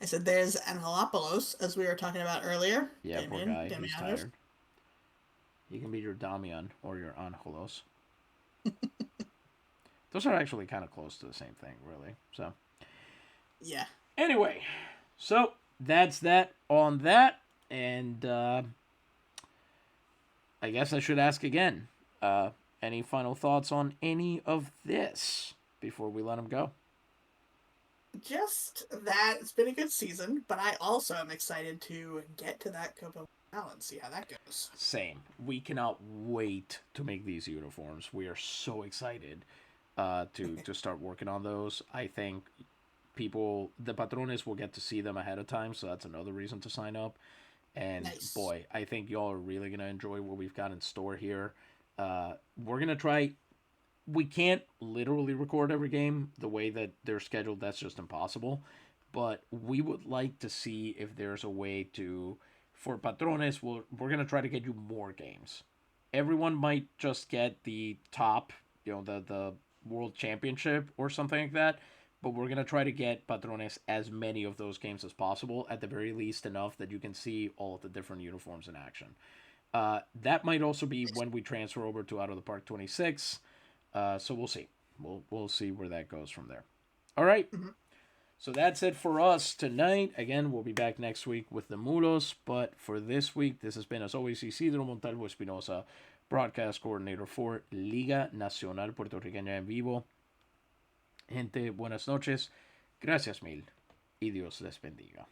I said there's Angelopoulos, as we were talking about earlier. Yeah, poor Damien, guy. He's Damianos. tired. You can be your Damian or your Angelos. Those are actually kind of close to the same thing, really. So, yeah. Anyway, so that's that on that. And I guess I should ask again. Any final thoughts on any of this before we let him go? Just that it's been a good season, but I also am excited to get to that Copa Mundial and see how that goes. Same. We cannot wait to make these uniforms. We are so excited to start working on those. I think the patrones will get to see them ahead of time, so that's another reason to sign up. And boy, I think y'all are really gonna enjoy what we've got in store here. We're gonna try. We can't literally record every game the way that they're scheduled. That's just impossible. But we would like to see if there's a way to, for patrones, we're gonna try to get you more games. Everyone might just get the top, the world championship or something like that. But we're gonna try to get patrones as many of those games as possible. At the very least, enough that you can see all of the different uniforms in action. That might also be when we transfer over to Out of the Park 26. So we'll see. We'll see where that goes from there. All right. Mm-hmm. So that's it for us tonight. Again, we'll be back next week with the Muros. But for this week, this has been, as always, Isidro Montalvo Espinosa, broadcast coordinator for Liga Nacional Puertorriqueña en Vivo. Gente, buenas noches. Gracias mil. Y Dios les bendiga.